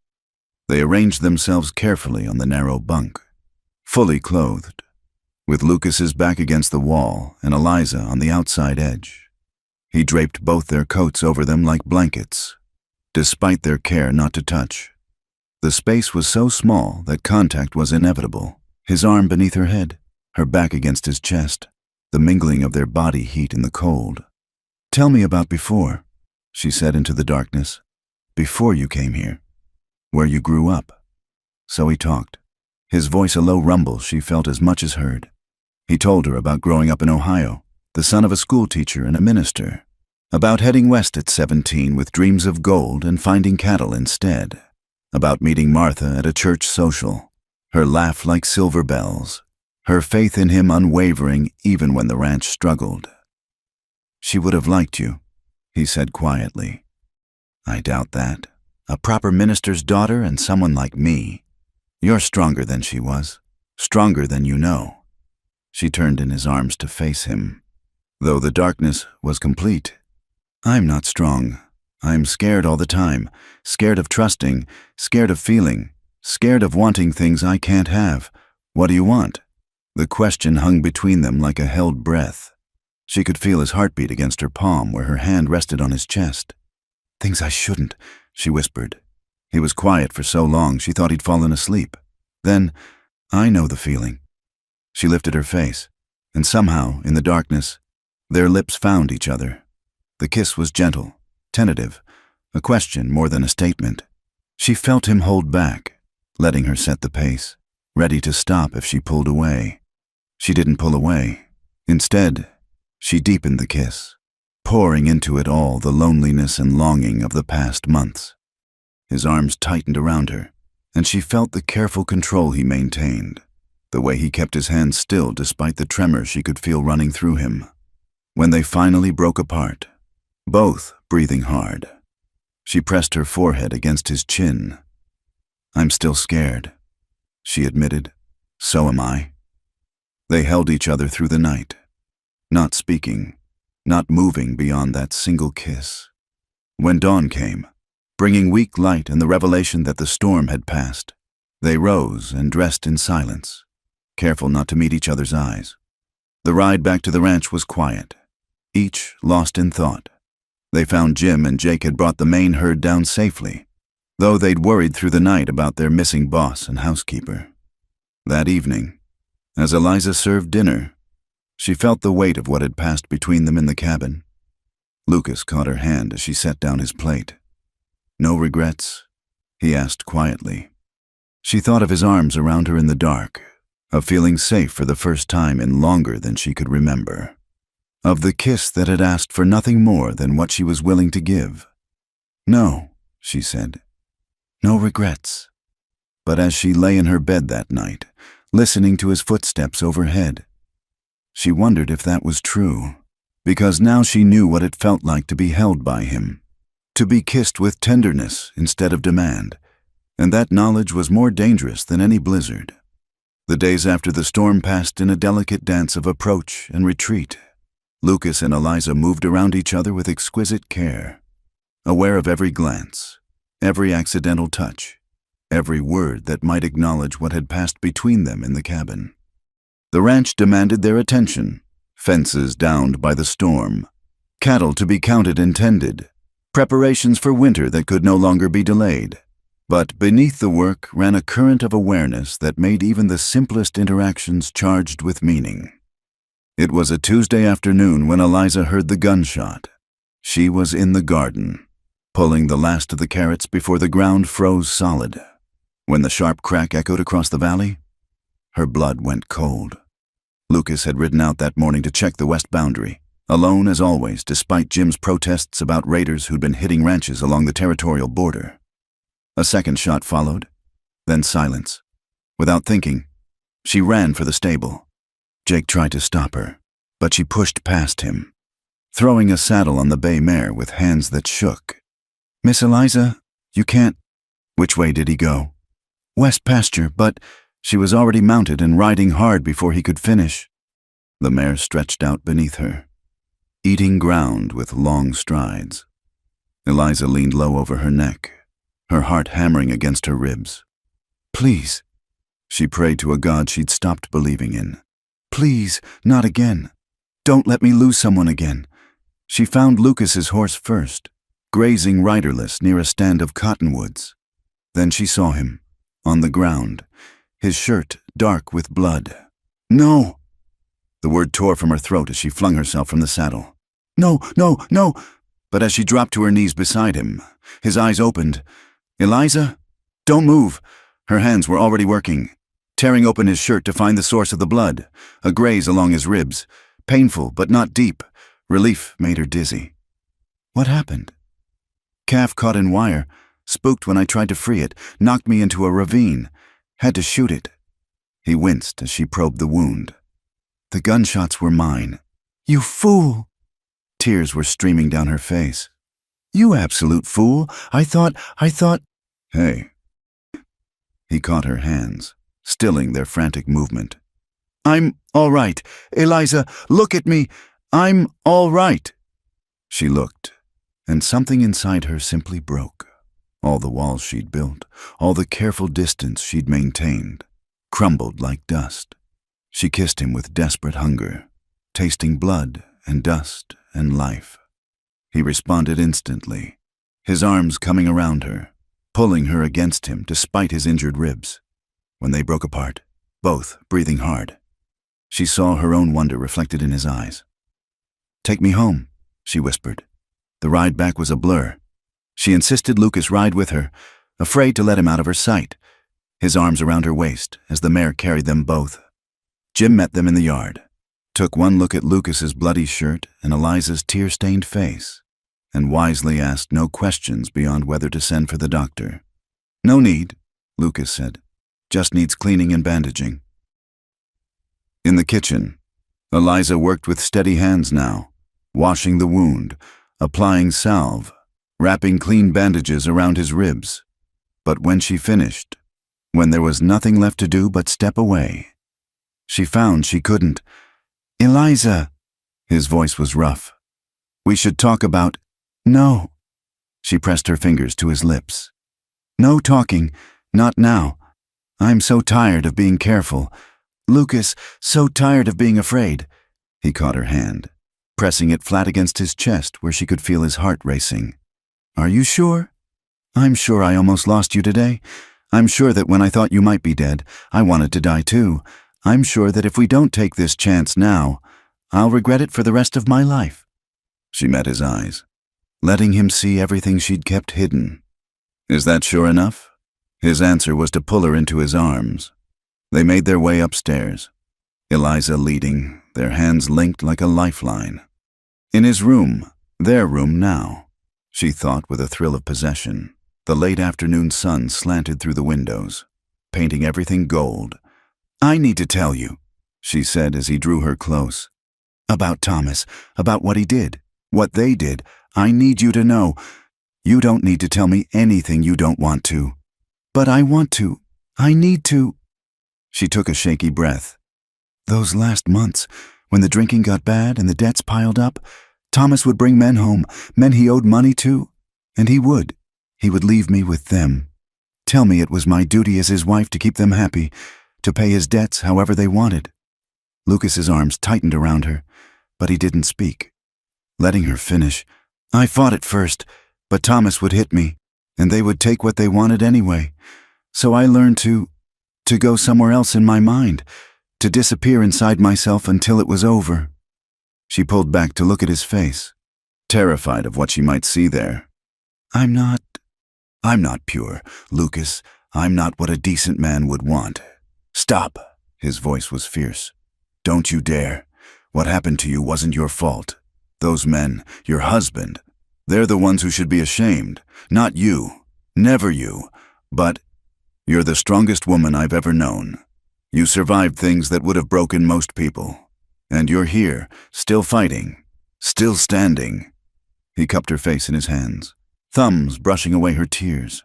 They arranged themselves carefully on the narrow bunk, fully clothed, with Lucas's back against the wall and Eliza on the outside edge. He draped both their coats over them like blankets, despite their care not to touch. The space was so small that contact was inevitable. His arm beneath her head, her back against his chest, the mingling of their body heat in the cold. "Tell me about before," she said into the darkness. "Before you came here, where you grew up." So he talked, his voice a low rumble she felt as much as heard. He told her about growing up in Ohio, the son of a schoolteacher and a minister, about heading west at 17 with dreams of gold and finding cattle instead, about meeting Martha at a church social, her laugh like silver bells, her faith in him unwavering even when the ranch struggled. "She would have liked you," he said quietly. "I doubt that. A proper minister's daughter and someone like me. You're stronger than she was, stronger than you know." She turned in his arms to face him, though the darkness was complete. I'm not strong. I'm scared all the time, scared of trusting, scared of feeling, scared of wanting things I can't have. What do you want? The question hung between them like a held breath. She could feel his heartbeat against her palm where her hand rested on his chest. Things I shouldn't, she whispered. He was quiet for so long she thought he'd fallen asleep. Then, I know the feeling. She lifted her face, and somehow, in the darkness, their lips found each other. The kiss was gentle, tentative, a question more than a statement. She felt him hold back, letting her set the pace, ready to stop if she pulled away. She didn't pull away. Instead, she deepened the kiss, pouring into it all the loneliness and longing of the past months. His arms tightened around her, and she felt the careful control he maintained, the way he kept his hands still despite the tremor she could feel running through him. When they finally broke apart, both breathing hard, she pressed her forehead against his chin. I'm still scared, she admitted. So am I. They held each other through the night, not speaking, not moving beyond that single kiss. When dawn came, bringing weak light and the revelation that the storm had passed, they rose and dressed in silence, careful not to meet each other's eyes. The ride back to the ranch was quiet, each lost in thought. They found Jim and Jake had brought the main herd down safely, though they'd worried through the night about their missing boss and housekeeper. That evening, as Eliza served dinner, she felt the weight of what had passed between them in the cabin. Lucas caught her hand as she set down his plate. No regrets? He asked quietly. She thought of his arms around her in the dark, of feeling safe for the first time in longer than she could remember, of the kiss that had asked for nothing more than what she was willing to give. No, she said. No regrets. But as she lay in her bed that night, listening to his footsteps overhead, she wondered if that was true, because now she knew what it felt like to be held by him, to be kissed with tenderness instead of demand, and that knowledge was more dangerous than any blizzard. The days after the storm passed in a delicate dance of approach and retreat. Lucas and Eliza moved around each other with exquisite care, aware of every glance, every accidental touch, every word that might acknowledge what had passed between them in the cabin. The ranch demanded their attention, fences downed by the storm, cattle to be counted and tended, preparations for winter that could no longer be delayed. But beneath the work ran a current of awareness that made even the simplest interactions charged with meaning. It was a Tuesday afternoon when Eliza heard the gunshot. She was in the garden, pulling the last of the carrots before the ground froze solid. When the sharp crack echoed across the valley, her blood went cold. Lucas had ridden out that morning to check the west boundary, alone as always, despite Jim's protests about raiders who'd been hitting ranches along the territorial border. A second shot followed, then silence. Without thinking, she ran for the stable. Jake tried to stop her, but she pushed past him, throwing a saddle on the bay mare with hands that shook. Miss Eliza, you can't. Which way did he go? West pasture, but she was already mounted and riding hard before he could finish. The mare stretched out beneath her, eating ground with long strides. Eliza leaned low over her neck, her heart hammering against her ribs. Please, she prayed to a God she'd stopped believing in. Please, not again. Don't let me lose someone again. She found Lucas's horse first, grazing riderless near a stand of cottonwoods. Then she saw him, on the ground, his shirt dark with blood. No! The word tore from her throat as she flung herself from the saddle. No, no, no! But as she dropped to her knees beside him, his eyes opened. Eliza? Don't move! Her hands were already working, tearing open his shirt to find the source of the blood, a graze along his ribs, painful but not deep. Relief made her dizzy. What happened? Calf caught in wire, spooked when I tried to free it, knocked me into a ravine. Had to shoot it. He winced as she probed the wound. The gunshots were mine. You fool! Tears were streaming down her face. You absolute fool! I thought... Hey. He caught her hands, stilling their frantic movement. I'm all right. Eliza, look at me. I'm all right. She looked, and something inside her simply broke. All the walls she'd built, all the careful distance she'd maintained, crumbled like dust. She kissed him with desperate hunger, tasting blood and dust and life. He responded instantly, his arms coming around her, pulling her against him despite his injured ribs. When they broke apart, both breathing hard, she saw her own wonder reflected in his eyes. "Take me home," she whispered. The ride back was a blur. She insisted Lucas ride with her, afraid to let him out of her sight, his arms around her waist as the mare carried them both. Jim met them in the yard, took one look at Lucas's bloody shirt and Eliza's tear-stained face, and wisely asked no questions beyond whether to send for the doctor. "No need," Lucas said. "Just needs cleaning and bandaging." In the kitchen, Eliza worked with steady hands now, washing the wound, applying salve, wrapping clean bandages around his ribs. But when she finished, when there was nothing left to do but step away, she found she couldn't. "Eliza," his voice was rough. "We should talk about—" "No." She pressed her fingers to his lips. "No talking, not now. I'm so tired of being careful. Lucas, so tired of being afraid." He caught her hand, pressing it flat against his chest where she could feel his heart racing. "Are you sure?" "I'm sure I almost lost you today. I'm sure that when I thought you might be dead, I wanted to die too. I'm sure that if we don't take this chance now, I'll regret it for the rest of my life." She met his eyes, letting him see everything she'd kept hidden. "Is that sure enough?" His answer was to pull her into his arms. They made their way upstairs, Eliza leading, their hands linked like a lifeline. In his room, their room now, she thought with a thrill of possession. The late afternoon sun slanted through the windows, painting everything gold. "I need to tell you," she said as he drew her close. "About Thomas, about what he did, what they did. I need you to know. You don't need to tell me anything you don't want to. But I want to. I need to." She took a shaky breath. "Those last months, when the drinking got bad and the debts piled up, Thomas would bring men home, men he owed money to, and he would leave me with them. Tell me it was my duty as his wife to keep them happy, to pay his debts however they wanted." Lucas's arms tightened around her, but he didn't speak. Letting her finish, "I fought at first, but Thomas would hit me, and they would take what they wanted anyway. So I learned to go somewhere else in my mind, to disappear inside myself until it was over." She pulled back to look at his face, terrified of what she might see there. I'm not pure, Lucas. I'm not what a decent man would want." "Stop!" His voice was fierce. "Don't you dare. What happened to you wasn't your fault. Those men, your husband, they're the ones who should be ashamed. Not you. Never you. But you're the strongest woman I've ever known. You survived things that would have broken most people. And you're here, still fighting, still standing." He cupped her face in his hands, thumbs brushing away her tears.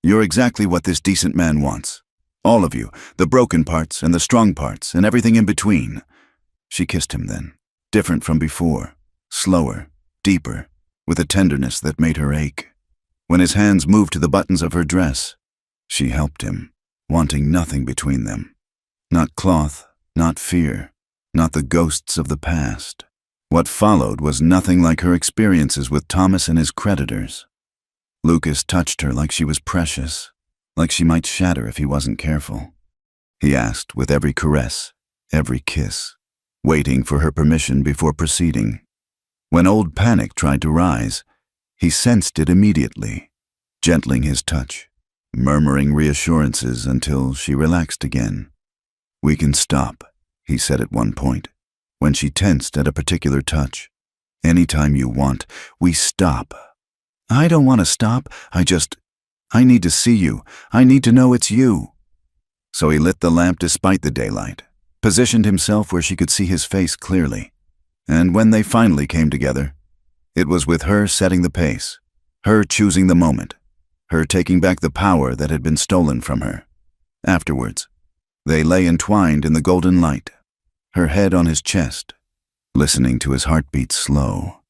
"You're exactly what this decent man wants. All of you, the broken parts and the strong parts and everything in between." She kissed him then, different from before, slower, deeper, with a tenderness that made her ache. When his hands moved to the buttons of her dress, she helped him, wanting nothing between them. Not cloth, not fear, not the ghosts of the past. What followed was nothing like her experiences with Thomas and his creditors. Lucas touched her like she was precious, like she might shatter if he wasn't careful. He asked with every caress, every kiss, waiting for her permission before proceeding. When old panic tried to rise, he sensed it immediately, gentling his touch, murmuring reassurances until she relaxed again. "We can stop," he said at one point, when she tensed at a particular touch. "Anytime you want, we stop." "I don't want to stop. I need to see you. I need to know it's you." So he lit the lamp despite the daylight, positioned himself where she could see his face clearly. And when they finally came together, it was with her setting the pace, her choosing the moment, her taking back the power that had been stolen from her. Afterwards, they lay entwined in the golden light, her head on his chest, listening to his heartbeat slow.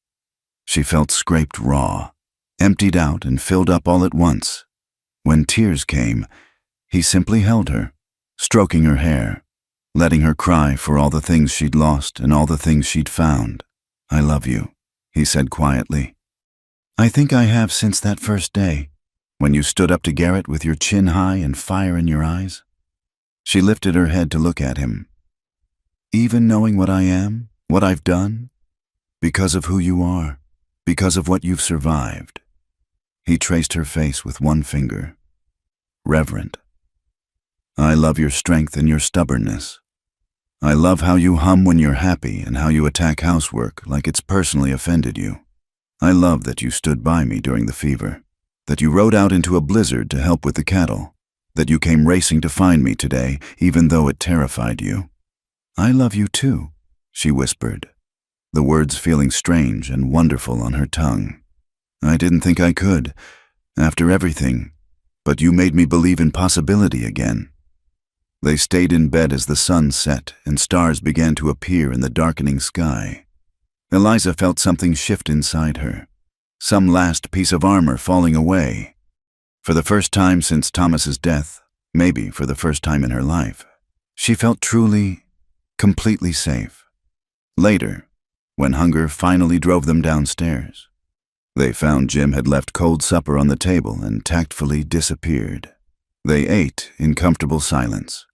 She felt scraped raw, emptied out and filled up all at once. When tears came, he simply held her, stroking her hair, letting her cry for all the things she'd lost and all the things she'd found. "I love you," he said quietly. "I think I have since that first day, when you stood up to Garrett with your chin high and fire in your eyes." She lifted her head to look at him. "Even knowing what I am, what I've done, because of who you are, because of what you've survived." He traced her face with one finger. "Reverent. I love your strength and your stubbornness. I love how you hum when you're happy and how you attack housework like it's personally offended you. I love that you stood by me during the fever, that you rode out into a blizzard to help with the cattle, that you came racing to find me today even though it terrified you. I love you too," she whispered, the words feeling strange and wonderful on her tongue. "I didn't think I could, after everything, but you made me believe in possibility again." They stayed in bed as the sun set and stars began to appear in the darkening sky. Eliza felt something shift inside her, some last piece of armor falling away. For the first time since Thomas's death, maybe for the first time in her life, she felt truly, completely safe. Later, when hunger finally drove them downstairs, they found Jim had left cold supper on the table and tactfully disappeared. They ate in comfortable silence,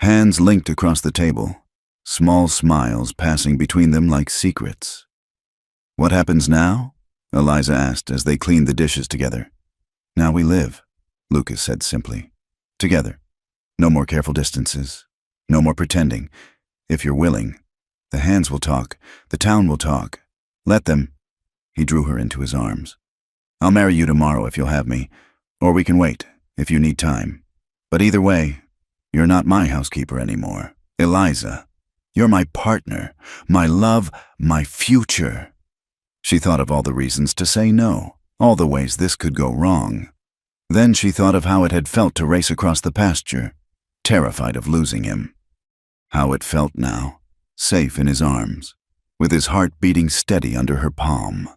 hands linked across the table, small smiles passing between them like secrets. "What happens now?" Eliza asked as they cleaned the dishes together. "Now we live," Lucas said simply. "Together. No more careful distances. No more pretending. If you're willing. The hands will talk. The town will talk. Let them." He drew her into his arms. "I'll marry you tomorrow if you'll have me, or we can wait if you need time. But either way, you're not my housekeeper anymore. Eliza, you're my partner, my love, my future." She thought of all the reasons to say no, all the ways this could go wrong. Then she thought of how it had felt to race across the pasture, terrified of losing him. How it felt now, safe in his arms, with his heart beating steady under her palm.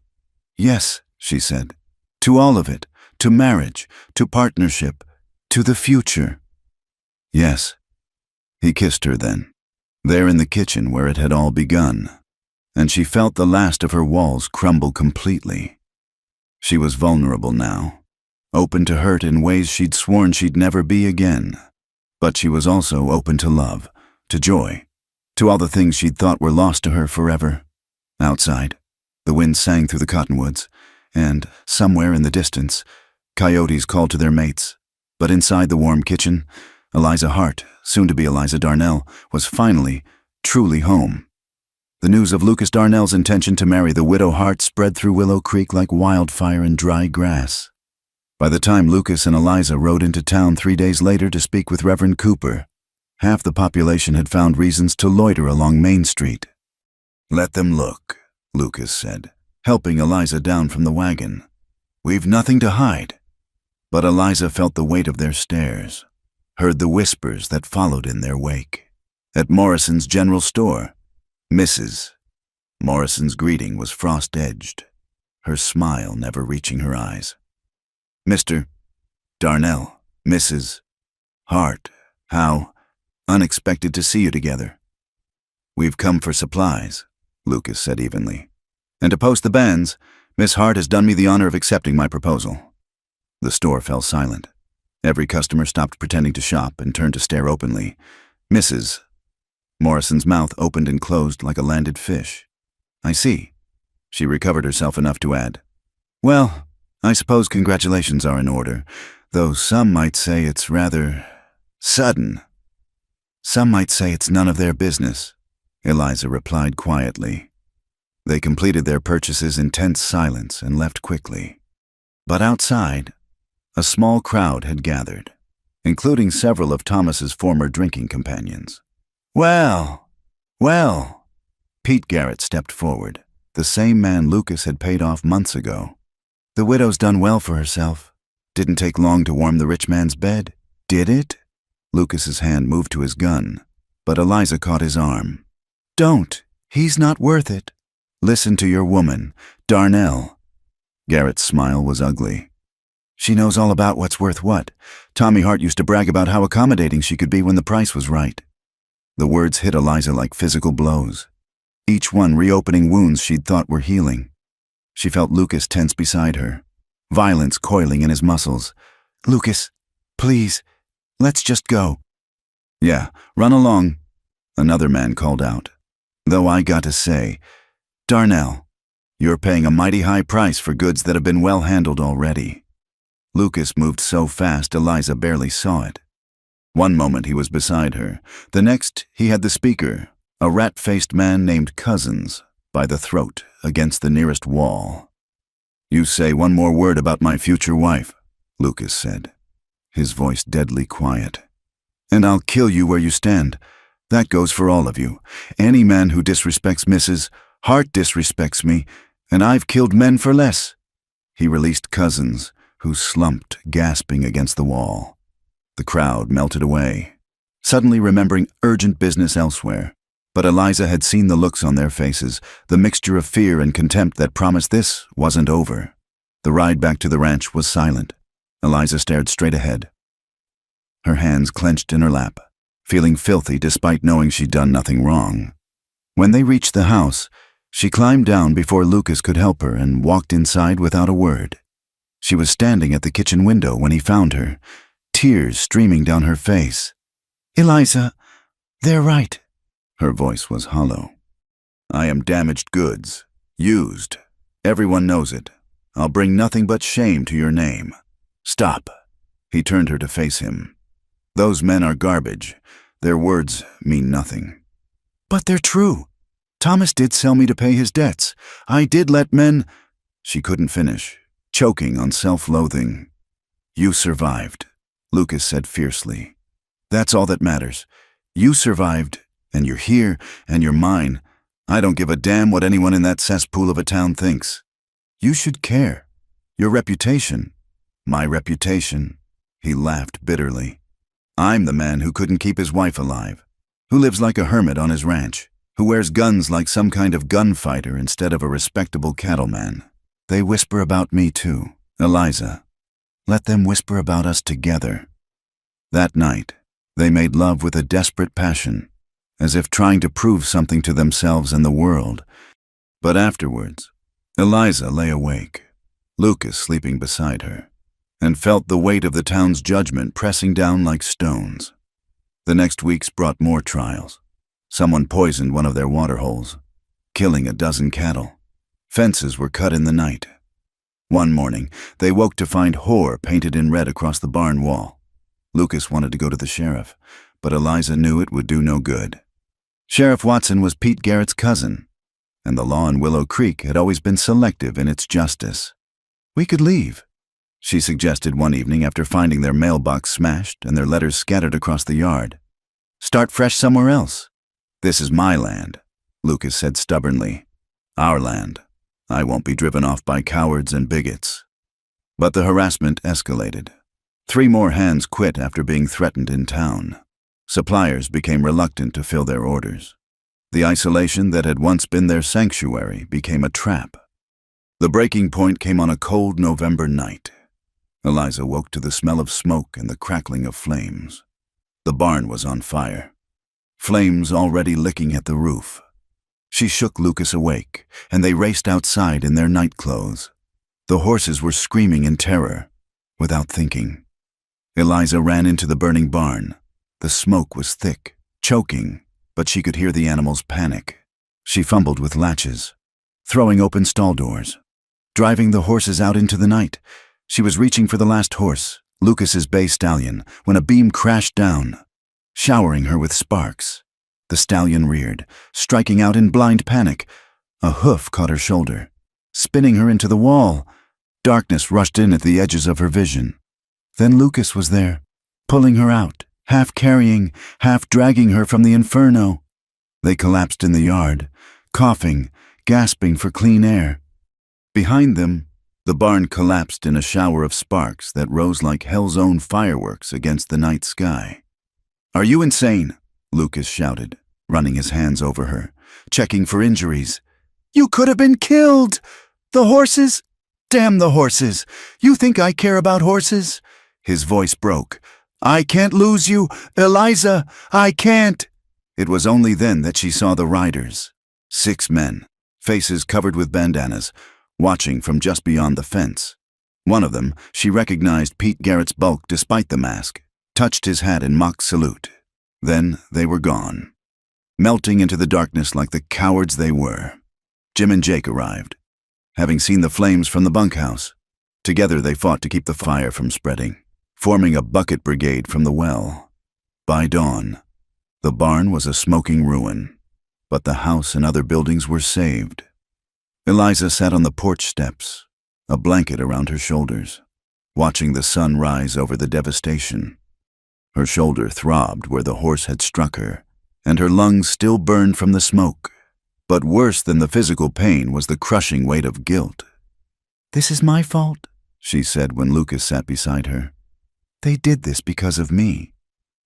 "Yes," she said, "to all of it, to marriage, to partnership, to the future." "Yes." He kissed her then, there in the kitchen where it had all begun, and she felt the last of her walls crumble completely. She was vulnerable now, open to hurt in ways she'd sworn she'd never be again. But she was also open to love, to joy, to all the things she'd thought were lost to her forever. Outside, the wind sang through the cottonwoods, and, somewhere in the distance, coyotes called to their mates. But inside the warm kitchen, Eliza Hart, soon to be Eliza Darnell, was finally, truly home. The news of Lucas Darnell's intention to marry the widow Hart spread through Willow Creek like wildfire in dry grass. By the time Lucas and Eliza rode into town 3 days later to speak with Reverend Cooper, half the population had found reasons to loiter along Main Street. "Let them look," Lucas said, helping Eliza down from the wagon. "We've nothing to hide." But Eliza felt the weight of their stares, heard the whispers that followed in their wake. At Morrison's general store, Mrs. Morrison's greeting was frost-edged, her smile never reaching her eyes. "Mr. Darnell, Mrs. Hart, how unexpected to see you together." "We've come for supplies," Lucas said evenly. "And to post the banns, Miss Hart has done me the honor of accepting my proposal." The store fell silent. Every customer stopped pretending to shop and turned to stare openly. Mrs. Morrison's mouth opened and closed like a landed fish. "I see." She recovered herself enough to add, "Well, I suppose congratulations are in order, though some might say it's rather sudden." "Some might say it's none of their business," Eliza replied quietly. They completed their purchases in tense silence and left quickly. But outside, a small crowd had gathered, including several of Thomas's former drinking companions. Well, Pete Garrett stepped forward, the same man Lucas had paid off months ago. "The widow's done well for herself. Didn't take long to warm the rich man's bed, did it?" Lucas's hand moved to his gun, but Eliza caught his arm. Don't. He's not worth it. Listen to your woman, Darnell. Garrett's smile was ugly. She knows all about what's worth what. Tommy Hart used to brag about how accommodating she could be when the price was right. The words hit Eliza like physical blows, each one reopening wounds she'd thought were healing. She felt Lucas tense beside her, violence coiling in his muscles. Lucas, please, let's just go. Yeah, run along, another man called out. Though I got to say, Darnell, you're paying a mighty high price for goods that have been well handled already. Lucas moved so fast Eliza barely saw it. One moment he was beside her, the next he had the speaker, a rat-faced man named Cousins, by the throat against the nearest wall. You say one more word about my future wife, Lucas said, his voice deadly quiet. And I'll kill you where you stand. That goes for all of you. Any man who disrespects Mrs. Hart disrespects me, and I've killed men for less. He released Cousins, who slumped, gasping against the wall. The crowd melted away, suddenly remembering urgent business elsewhere. But Eliza had seen the looks on their faces, the mixture of fear and contempt that promised this wasn't over. The ride back to the ranch was silent. Eliza stared straight ahead, her hands clenched in her lap, feeling filthy despite knowing she'd done nothing wrong. When they reached the house, she climbed down before Lucas could help her and walked inside without a word. She was standing at the kitchen window when he found her, tears streaming down her face. Eliza, they're right. Her voice was hollow. I am damaged goods, used. Everyone knows it. I'll bring nothing but shame to your name. Stop. He turned her to face him. Those men are garbage. Their words mean nothing. But they're true. Thomas did sell me to pay his debts. I did let men... She couldn't finish, choking on self-loathing. You survived, Lucas said fiercely. That's all that matters. You survived, and you're here, and you're mine. I don't give a damn what anyone in that cesspool of a town thinks. You should care. Your reputation. My reputation. He laughed bitterly. I'm the man who couldn't keep his wife alive, who lives like a hermit on his ranch, who wears guns like some kind of gunfighter instead of a respectable cattleman. They whisper about me too, Eliza. Let them whisper about us together. That night, they made love with a desperate passion, as if trying to prove something to themselves and the world. But afterwards, Eliza lay awake, Lucas sleeping beside her, and felt the weight of the town's judgment pressing down like stones. The next weeks brought more trials. Someone poisoned one of their water holes, killing a dozen cattle. Fences were cut in the night. One morning, they woke to find whore painted in red across the barn wall. Lucas wanted to go to the sheriff, but Eliza knew it would do no good. Sheriff Watson was Pete Garrett's cousin, and the law in Willow Creek had always been selective in its justice. We could leave, she suggested one evening after finding their mailbox smashed and their letters scattered across the yard. Start fresh somewhere else. This is my land, Lucas said stubbornly. Our land. I won't be driven off by cowards and bigots. But the harassment escalated. 3 more hands quit after being threatened in town. Suppliers became reluctant to fill their orders. The isolation that had once been their sanctuary became a trap. The breaking point came on a cold November night. Eliza woke to the smell of smoke and the crackling of flames. The barn was on fire, flames already licking at the roof. She shook Lucas awake, and they raced outside in their night clothes. The horses were screaming in terror, without thinking. Eliza ran into the burning barn. The smoke was thick, choking, but she could hear the animals panic. She fumbled with latches, throwing open stall doors, driving the horses out into the night. She was reaching for the last horse, Lucas's bay stallion, when a beam crashed down, showering her with sparks. The stallion reared, striking out in blind panic. A hoof caught her shoulder, spinning her into the wall. Darkness rushed in at the edges of her vision. Then Lucas was there, pulling her out, half carrying, half dragging her from the inferno. They collapsed in the yard, coughing, gasping for clean air. Behind them, the barn collapsed in a shower of sparks that rose like hell's own fireworks against the night sky. Are you insane? Lucas shouted, running his hands over her. checking for injuries. "You could have been killed! The horses? Damn the horses! You think I care about horses?" His voice broke. "I can't lose you, Eliza! I can't!" It was only then that she saw the riders. 6 men, faces covered with bandanas, watching from just beyond the fence. One of them, she recognized Pete Garrett's bulk despite the mask, touched his hat in mock salute. Then they were gone, melting into the darkness like the cowards they were. Jim and Jake arrived, having seen the flames from the bunkhouse. Together they fought to keep the fire from spreading, forming a bucket brigade from the well. By dawn, the barn was a smoking ruin, but the house and other buildings were saved. Eliza sat on the porch steps, a blanket around her shoulders, watching the sun rise over the devastation. Her shoulder throbbed where the horse had struck her, and her lungs still burned from the smoke. But worse than the physical pain was the crushing weight of guilt. "This is my fault," she said when Lucas sat beside her. "They did this because of me.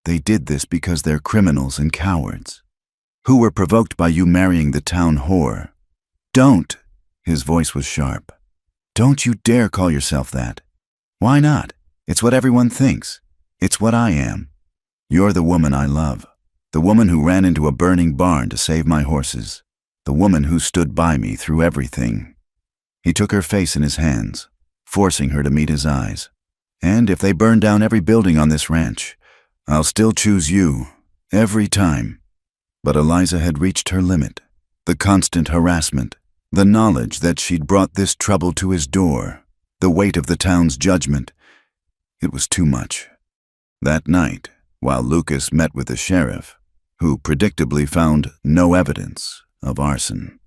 They did this because they're criminals and cowards, who were provoked by you marrying the town whore. Don't," his voice was sharp, "don't you dare call yourself that. Why not? It's what everyone thinks. It's what I am. You're the woman I love, the woman who ran into a burning barn to save my horses, the woman who stood by me through everything." He took her face in his hands, forcing her to meet his eyes. "And if they burn down every building on this ranch, I'll still choose you, every time." But Eliza had reached her limit. The constant harassment, the knowledge that she'd brought this trouble to his door, the weight of the town's judgment. It was too much. That night, while Lucas met with the sheriff, who predictably found no evidence of arson,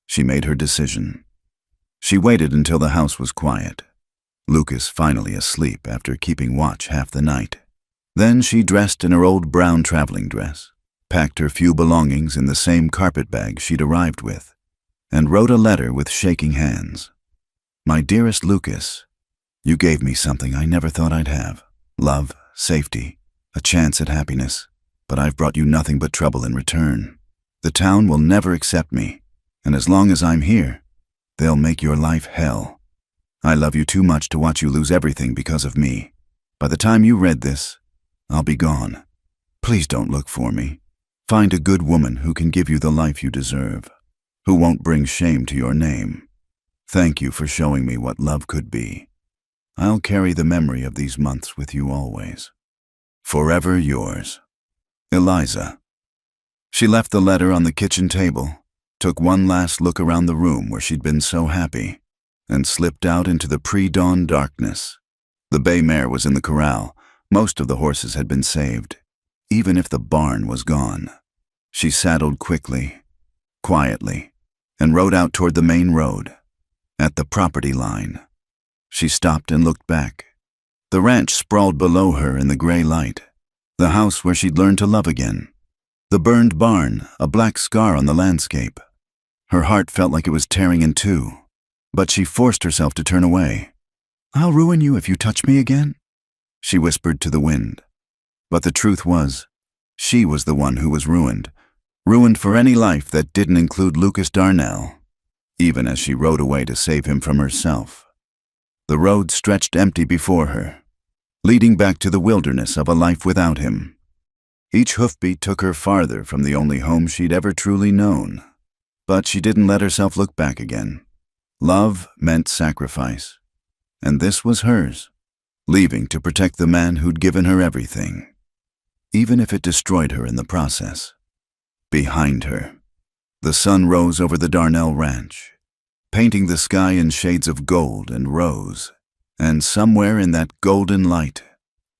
she made her decision. She waited until the house was quiet, Lucas finally asleep after keeping watch half the night. Then she dressed in her old brown traveling dress, packed her few belongings in the same carpet bag she'd arrived with, and wrote a letter with shaking hands. "My dearest Lucas, you gave me something I never thought I'd have. Love, safety, a chance at happiness, but I've brought you nothing but trouble in return. The town will never accept me, and as long as I'm here, they'll make your life hell. I love you too much to watch you lose everything because of me. By the time you read this, I'll be gone. Please don't look for me. Find a good woman who can give you the life you deserve, who won't bring shame to your name. Thank you for showing me what love could be. I'll carry the memory of these months with you always. Forever yours, Eliza." She left the letter on the kitchen table, took one last look around the room where she'd been so happy, and slipped out into the pre-dawn darkness. The bay mare was in the corral. Most of the horses had been saved, even if the barn was gone. She saddled quickly, quietly, and rode out toward the main road. At the property line, she stopped and looked back. The ranch sprawled below her in the gray light, the house where she'd learned to love again. The burned barn, a black scar on the landscape. Her heart felt like it was tearing in two, but she forced herself to turn away. "I'll ruin you if you touch me again," she whispered to the wind. But the truth was, she was the one who was ruined for any life that didn't include Lucas Darnell, even as she rode away to save him from herself. The road stretched empty before her, leading back to the wilderness of a life without him. Each hoofbeat took her farther from the only home she'd ever truly known. But she didn't let herself look back again. Love meant sacrifice, and this was hers, leaving to protect the man who'd given her everything, even if it destroyed her in the process. Behind her, the sun rose over the Darnell Ranch, painting the sky in shades of gold and rose, and somewhere in that golden light,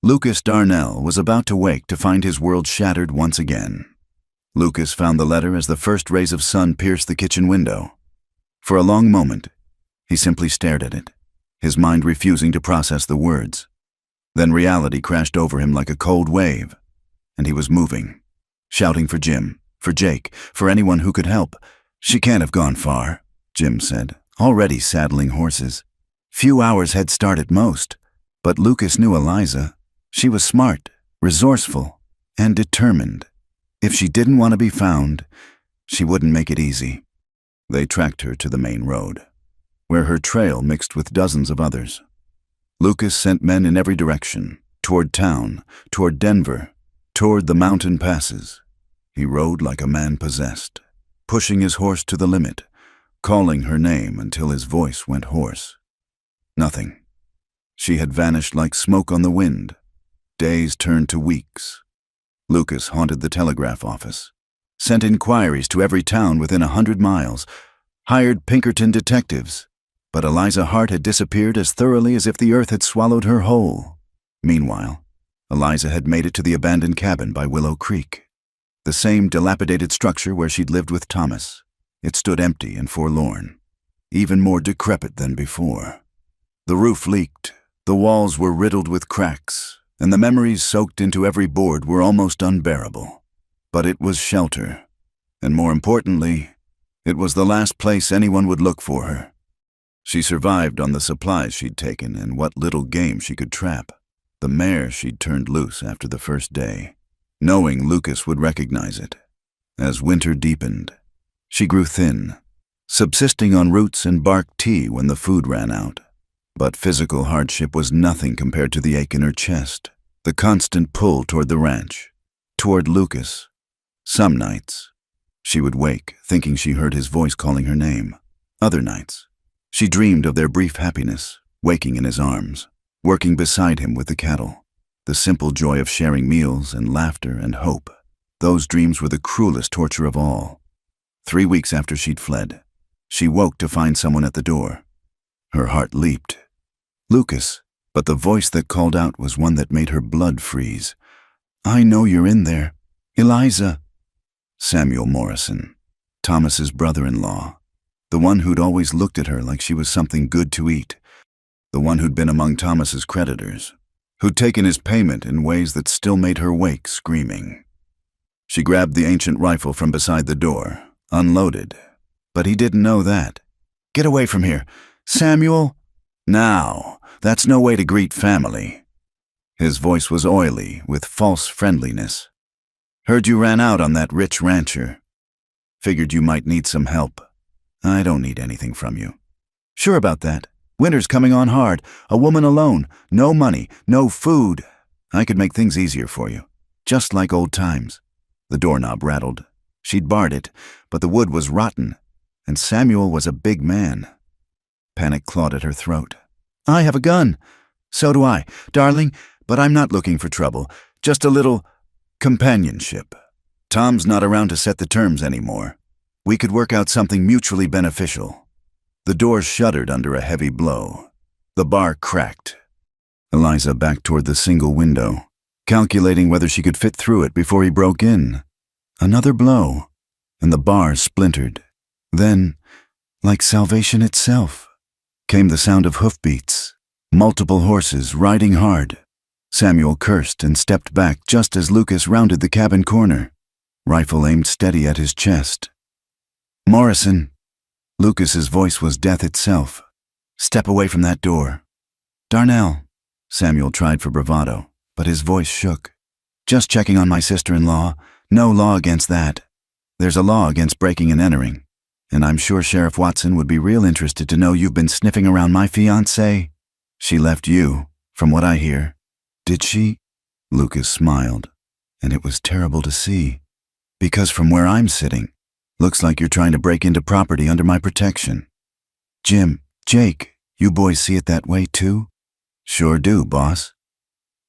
Lucas Darnell was about to wake to find his world shattered once again. Lucas found the letter as the first rays of sun pierced the kitchen window. For a long moment, he simply stared at it, his mind refusing to process the words. Then reality crashed over him like a cold wave, and he was moving, shouting for Jim, for Jake, for anyone who could help. "She can't have gone far," Jim said, already saddling horses. Few hours head start at most, but Lucas knew Eliza. She was smart, resourceful, and determined. If she didn't want to be found, She wouldn't make it easy. They tracked her to the main road, where her trail mixed with dozens of others. Lucas sent men in every direction, toward town, toward Denver, toward the mountain passes. He rode like a man possessed, pushing his horse to the limit, calling her name until his voice went hoarse. Nothing. She had vanished like smoke on the wind. Days turned to weeks. Lucas haunted the telegraph office, sent inquiries to every town within 100 miles, hired Pinkerton detectives, but Eliza Hart had disappeared as thoroughly as if the earth had swallowed her whole. Meanwhile, Eliza had made it to the abandoned cabin by Willow Creek, the same dilapidated structure where she'd lived with Thomas. It stood empty and forlorn, even more decrepit than before. The roof leaked, the walls were riddled with cracks, and the memories soaked into every board were almost unbearable. But it was shelter, and more importantly, it was the last place anyone would look for her. She survived on the supplies she'd taken and what little game she could trap, the mare she'd turned loose after the first day, knowing Lucas would recognize it. As winter deepened, she grew thin, subsisting on roots and bark tea when the food ran out. But physical hardship was nothing compared to the ache in her chest, the constant pull toward the ranch, toward Lucas. Some nights, she would wake thinking she heard his voice calling her name. Other nights, she dreamed of their brief happiness, waking in his arms, working beside him with the cattle, the simple joy of sharing meals and laughter and hope. Those dreams were the cruelest torture of all. 3 weeks after she'd fled, she woke to find someone at the door. Her heart leaped. Lucas, but the voice that called out was one that made her blood freeze. "I know you're in there. Eliza." Samuel Morrison, Thomas's brother-in-law, the one who'd always looked at her like she was something good to eat, the one who'd been among Thomas's creditors, who'd taken his payment in ways that still made her wake screaming. She grabbed the ancient rifle from beside the door, unloaded, but he didn't know that. "Get away from here, Samuel!" "Now, that's no way to greet family." His voice was oily, with false friendliness. "Heard you ran out on that rich rancher. Figured you might need some help. I don't need anything from you." "Sure about that. Winter's coming on hard. A woman alone. No money. No food. I could make things easier for you. Just like old times." The doorknob rattled. She'd barred it, but the wood was rotten, and Samuel was a big man. Panic clawed at her throat. "I have a gun." "So do I, darling, but I'm not looking for trouble. Just a little companionship. Tom's not around to set the terms anymore. We could work out something mutually beneficial." The door shuddered under a heavy blow. The bar cracked. Eliza backed toward the single window, calculating whether she could fit through it before he broke in. Another blow, and the bar splintered. Then, like salvation itself, came the sound of hoofbeats, multiple horses riding hard. Samuel cursed and stepped back just as Lucas rounded the cabin corner, rifle aimed steady at his chest. "Morrison." Lucas's voice was death itself. "Step away from that door." "Darnell." Samuel tried for bravado, but his voice shook. "Just checking on my sister-in-law. No law against that. There's a law against breaking and entering, and I'm sure Sheriff Watson would be real interested to know you've been sniffing around my fiancée. She left you, from what I hear." "Did she?" Lucas smiled, and it was terrible to see, because from where I'm sitting, looks like you're trying to break into property under my protection. "Jim, Jake, you boys see it that way too?" "Sure do, boss."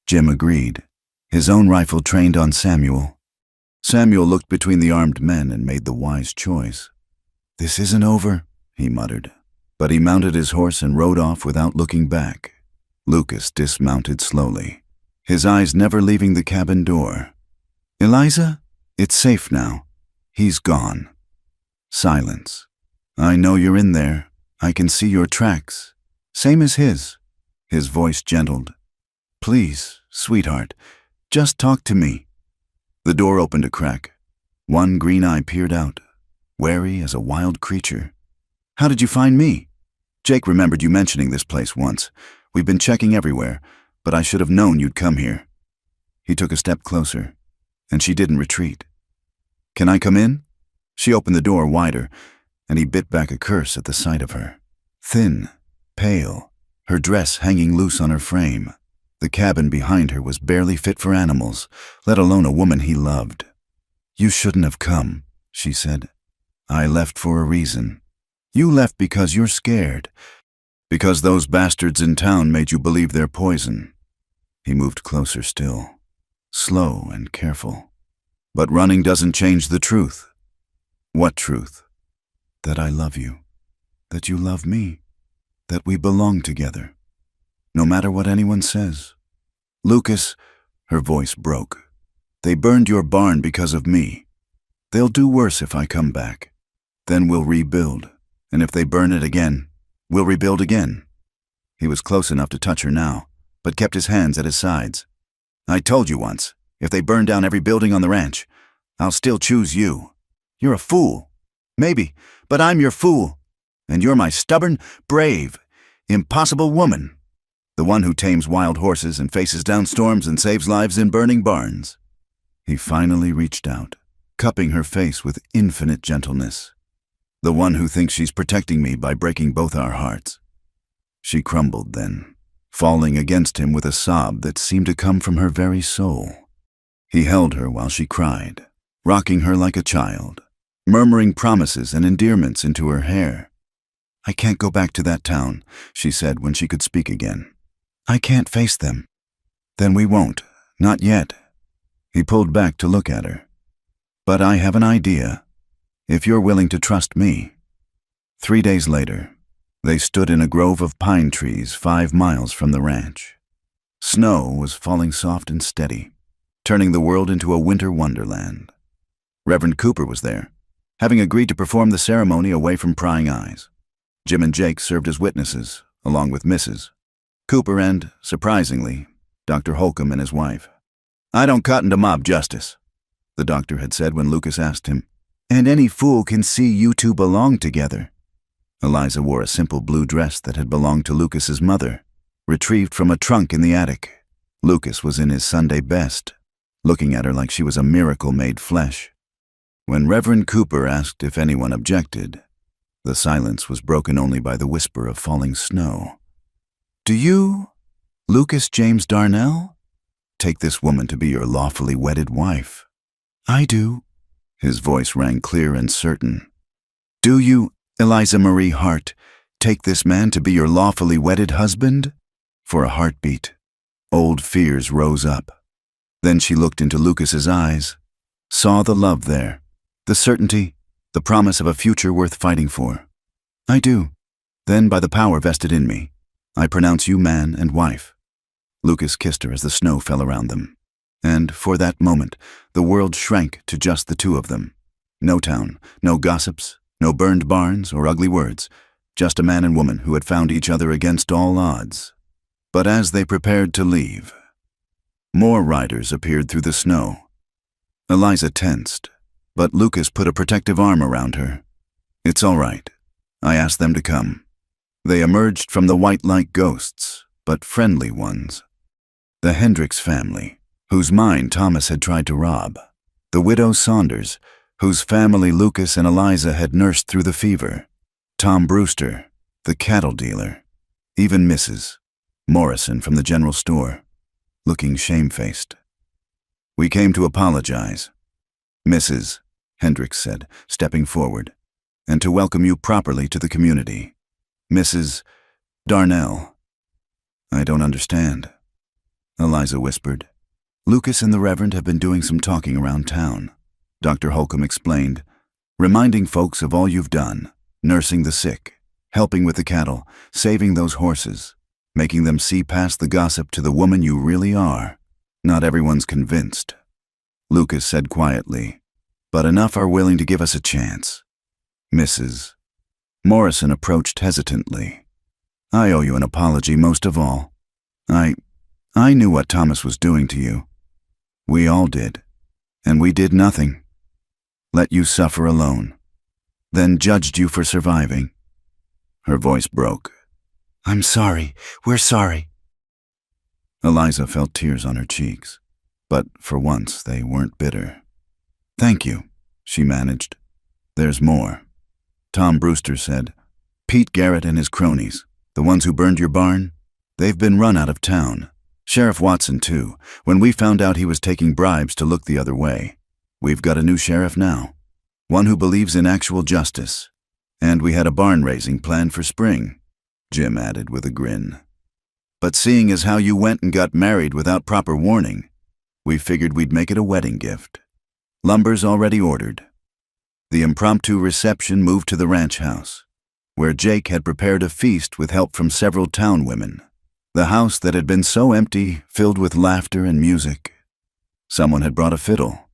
Jim agreed, his own rifle trained on Samuel. Samuel looked between the armed men and made the wise choice. "This isn't over," he muttered, but he mounted his horse and rode off without looking back. Lucas dismounted slowly, his eyes never leaving the cabin door. "Eliza, it's safe now. He's gone." Silence. "I know you're in there. I can see your tracks. Same as his." His voice gentled. "Please, sweetheart, just talk to me." The door opened a crack. One green eye peered out, wary as a wild creature. "How did you find me?" "Jake remembered you mentioning this place once. We've been checking everywhere, but I should have known you'd come here." He took a step closer, and she didn't retreat. "Can I come in?" She opened the door wider, and he bit back a curse at the sight of her. Thin, pale, her dress hanging loose on her frame. The cabin behind her was barely fit for animals, let alone a woman he loved. "You shouldn't have come," she said. "I left for a reason. You left because you're scared. Because those bastards in town made you believe they're poison." He moved closer still, slow and careful. "But running doesn't change the truth." "What truth?" "That I love you. That you love me. That we belong together. No matter what anyone says." "Lucas," her voice broke. "They burned your barn because of me. They'll do worse if I come back. Then we'll rebuild. And if they burn it again, we'll rebuild again." He was close enough to touch her now, but kept his hands at his sides. "I told you once, if they burn down every building on the ranch, I'll still choose you. You're a fool. Maybe, but I'm your fool. And you're my stubborn, brave, impossible woman. The one who tames wild horses and faces down storms and saves lives in burning barns." He finally reached out, cupping her face with infinite gentleness. "The one who thinks she's protecting me by breaking both our hearts." She crumbled then, falling against him with a sob that seemed to come from her very soul. He held her while she cried, rocking her like a child, murmuring promises and endearments into her hair. "I can't go back to that town," she said when she could speak again. "I can't face them." "Then we won't, not yet." He pulled back to look at her. "But I have an idea, if you're willing to trust me." 3 days later, they stood in a grove of pine trees 5 miles from the ranch. Snow was falling soft and steady, turning the world into a winter wonderland. Reverend Cooper was there, having agreed to perform the ceremony away from prying eyes. Jim and Jake served as witnesses, along with Mrs. Cooper and, surprisingly, Dr. Holcomb and his wife. "I don't cut into mob justice," the doctor had said when Lucas asked him. "And any fool can see you two belong together." Eliza wore a simple blue dress that had belonged to Lucas's mother, retrieved from a trunk in the attic. Lucas was in his Sunday best, looking at her like she was a miracle made flesh. When Reverend Cooper asked if anyone objected, the silence was broken only by the whisper of falling snow. "Do you, Lucas James Darnell, take this woman to be your lawfully wedded wife?" "I do." His voice rang clear and certain. "Do you, Eliza Marie Hart, take this man to be your lawfully wedded husband?" For a heartbeat, old fears rose up. Then she looked into Lucas's eyes, saw the love there, the certainty, the promise of a future worth fighting for. "I do. Then, by the power vested in me, I pronounce you man and wife." Lucas kissed her as the snow fell around them. And, for that moment, the world shrank to just the two of them. No town, no gossips, no burned barns or ugly words, just a man and woman who had found each other against all odds. But as they prepared to leave, more riders appeared through the snow. Eliza tensed, but Lucas put a protective arm around her. "It's all right. I asked them to come." They emerged from the white like ghosts, but friendly ones. The Hendricks family, whose mine Thomas had tried to rob. The widow Saunders, whose family Lucas and Eliza had nursed through the fever. Tom Brewster, the cattle dealer. Even Mrs. Morrison from the general store, looking shamefaced. "We came to apologize, Mrs. Hendricks said, stepping forward, "and to welcome you properly to the community. Mrs. Darnell." "I don't understand," Eliza whispered. "Lucas and the Reverend have been doing some talking around town," Dr. Holcomb explained, "reminding folks of all you've done, nursing the sick, helping with the cattle, saving those horses, making them see past the gossip to the woman you really are. Not everyone's convinced," Lucas said quietly, "but enough are willing to give us a chance." Mrs. Morrison approached hesitantly. "I owe you an apology most of all. I knew what Thomas was doing to you. We all did. And we did nothing. Let you suffer alone. Then judged you for surviving." Her voice broke. "I'm sorry. We're sorry." Eliza felt tears on her cheeks, but for once they weren't bitter. "Thank you," she managed. There's more, Tom Brewster said. Pete Garrett and his cronies, the ones who burned your barn, they've been run out of town. Sheriff Watson, too, when we found out he was taking bribes to look the other way. We've got a new sheriff now, one who believes in actual justice. And we had a barn raising planned for spring, Jim added with a grin. But seeing as how you went and got married without proper warning, we figured we'd make it a wedding gift. Lumber's already ordered. The impromptu reception moved to the ranch house, where Jake had prepared a feast with help from several town women. The house that had been so empty filled with laughter and music. Someone had brought a fiddle,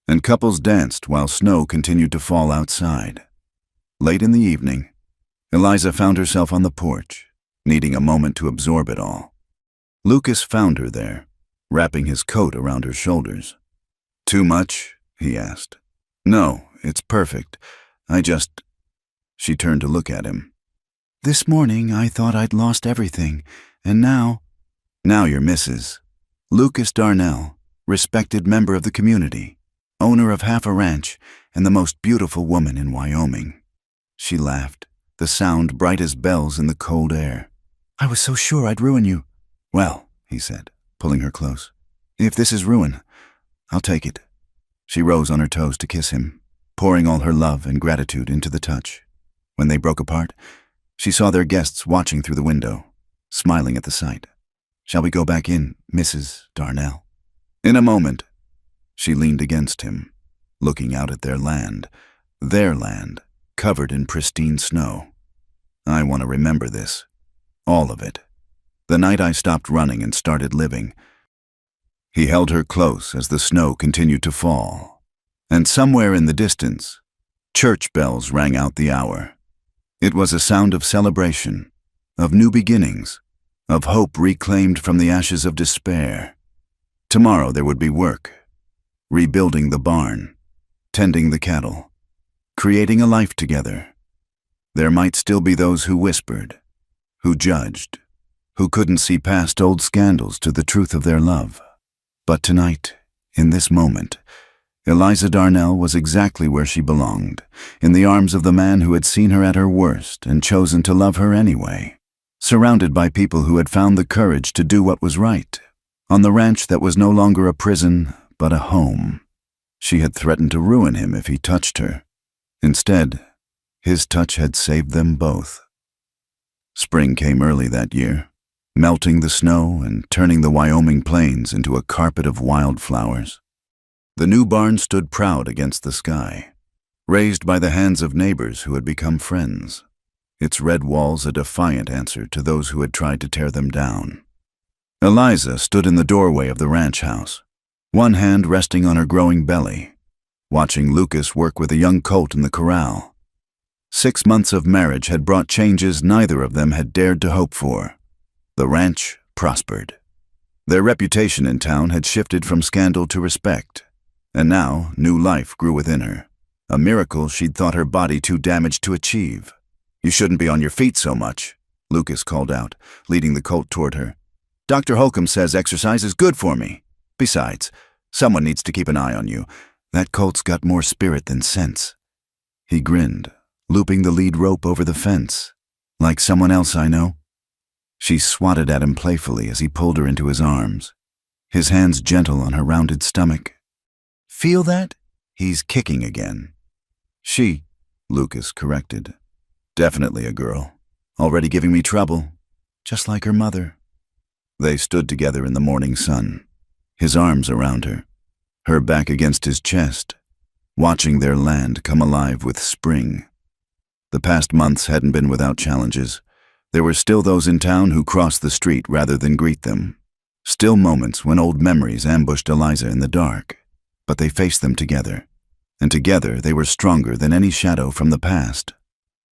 and couples danced while snow continued to fall outside. Late in the evening, Eliza found herself on the porch, needing a moment to absorb it all. Lucas found her there, wrapping his coat around her shoulders. "Too much?" he asked. "No, it's perfect. She turned to look at him. "This morning I thought I'd lost everything, and now you're Mrs. Lucas Darnell, respected member of the community, owner of half a ranch, and the most beautiful woman in Wyoming." She laughed, the sound bright as bells in the cold air. "I was so sure I'd ruin you." "Well," he said, pulling her close, "if this is ruin, I'll take it." She rose on her toes to kiss him, pouring all her love and gratitude into the touch. When they broke apart, she saw their guests watching through the window, smiling at the sight. "Shall we go back in, Mrs. Darnell?" "In a moment." She leaned against him, looking out at their land, covered in pristine snow. "I want to remember this. All of it. The night I stopped running and started living." He held her close as the snow continued to fall, and somewhere in the distance, church bells rang out the hour. It was a sound of celebration, of new beginnings, of hope reclaimed from the ashes of despair. Tomorrow there would be work, rebuilding the barn, tending the cattle, creating a life together. There might still be those who whispered, who judged, who couldn't see past old scandals to the truth of their love. But tonight, in this moment, Eliza Darnell was exactly where she belonged, in the arms of the man who had seen her at her worst and chosen to love her anyway, surrounded by people who had found the courage to do what was right, on the ranch that was no longer a prison, but a home. She had threatened to ruin him if he touched her. Instead, his touch had saved them both. Spring came early that year, melting the snow and turning the Wyoming plains into a carpet of wildflowers. The new barn stood proud against the sky, raised by the hands of neighbors who had become friends, its red walls a defiant answer to those who had tried to tear them down. Eliza stood in the doorway of the ranch house, one hand resting on her growing belly, watching Lucas work with a young colt in the corral. 6 months of marriage had brought changes neither of them had dared to hope for. The ranch prospered. Their reputation in town had shifted from scandal to respect, and now new life grew within her, a miracle she'd thought her body too damaged to achieve. "You shouldn't be on your feet so much," Lucas called out, leading the colt toward her. "Dr. Holcomb says exercise is good for me. Besides, someone needs to keep an eye on you. That colt's got more spirit than sense." He grinned, looping the lead rope over the fence. "Like someone else I know?" She swatted at him playfully as he pulled her into his arms, his hands gentle on her rounded stomach. "Feel that? He's kicking again." "She," Lucas corrected. "Definitely a girl. Already giving me trouble. Just like her mother." They stood together in the morning sun, his arms around her, her back against his chest, watching their land come alive with spring. The past months hadn't been without challenges. There were still those in town who crossed the street rather than greet them. Still moments when old memories ambushed Eliza in the dark. But they faced them together, and together they were stronger than any shadow from the past.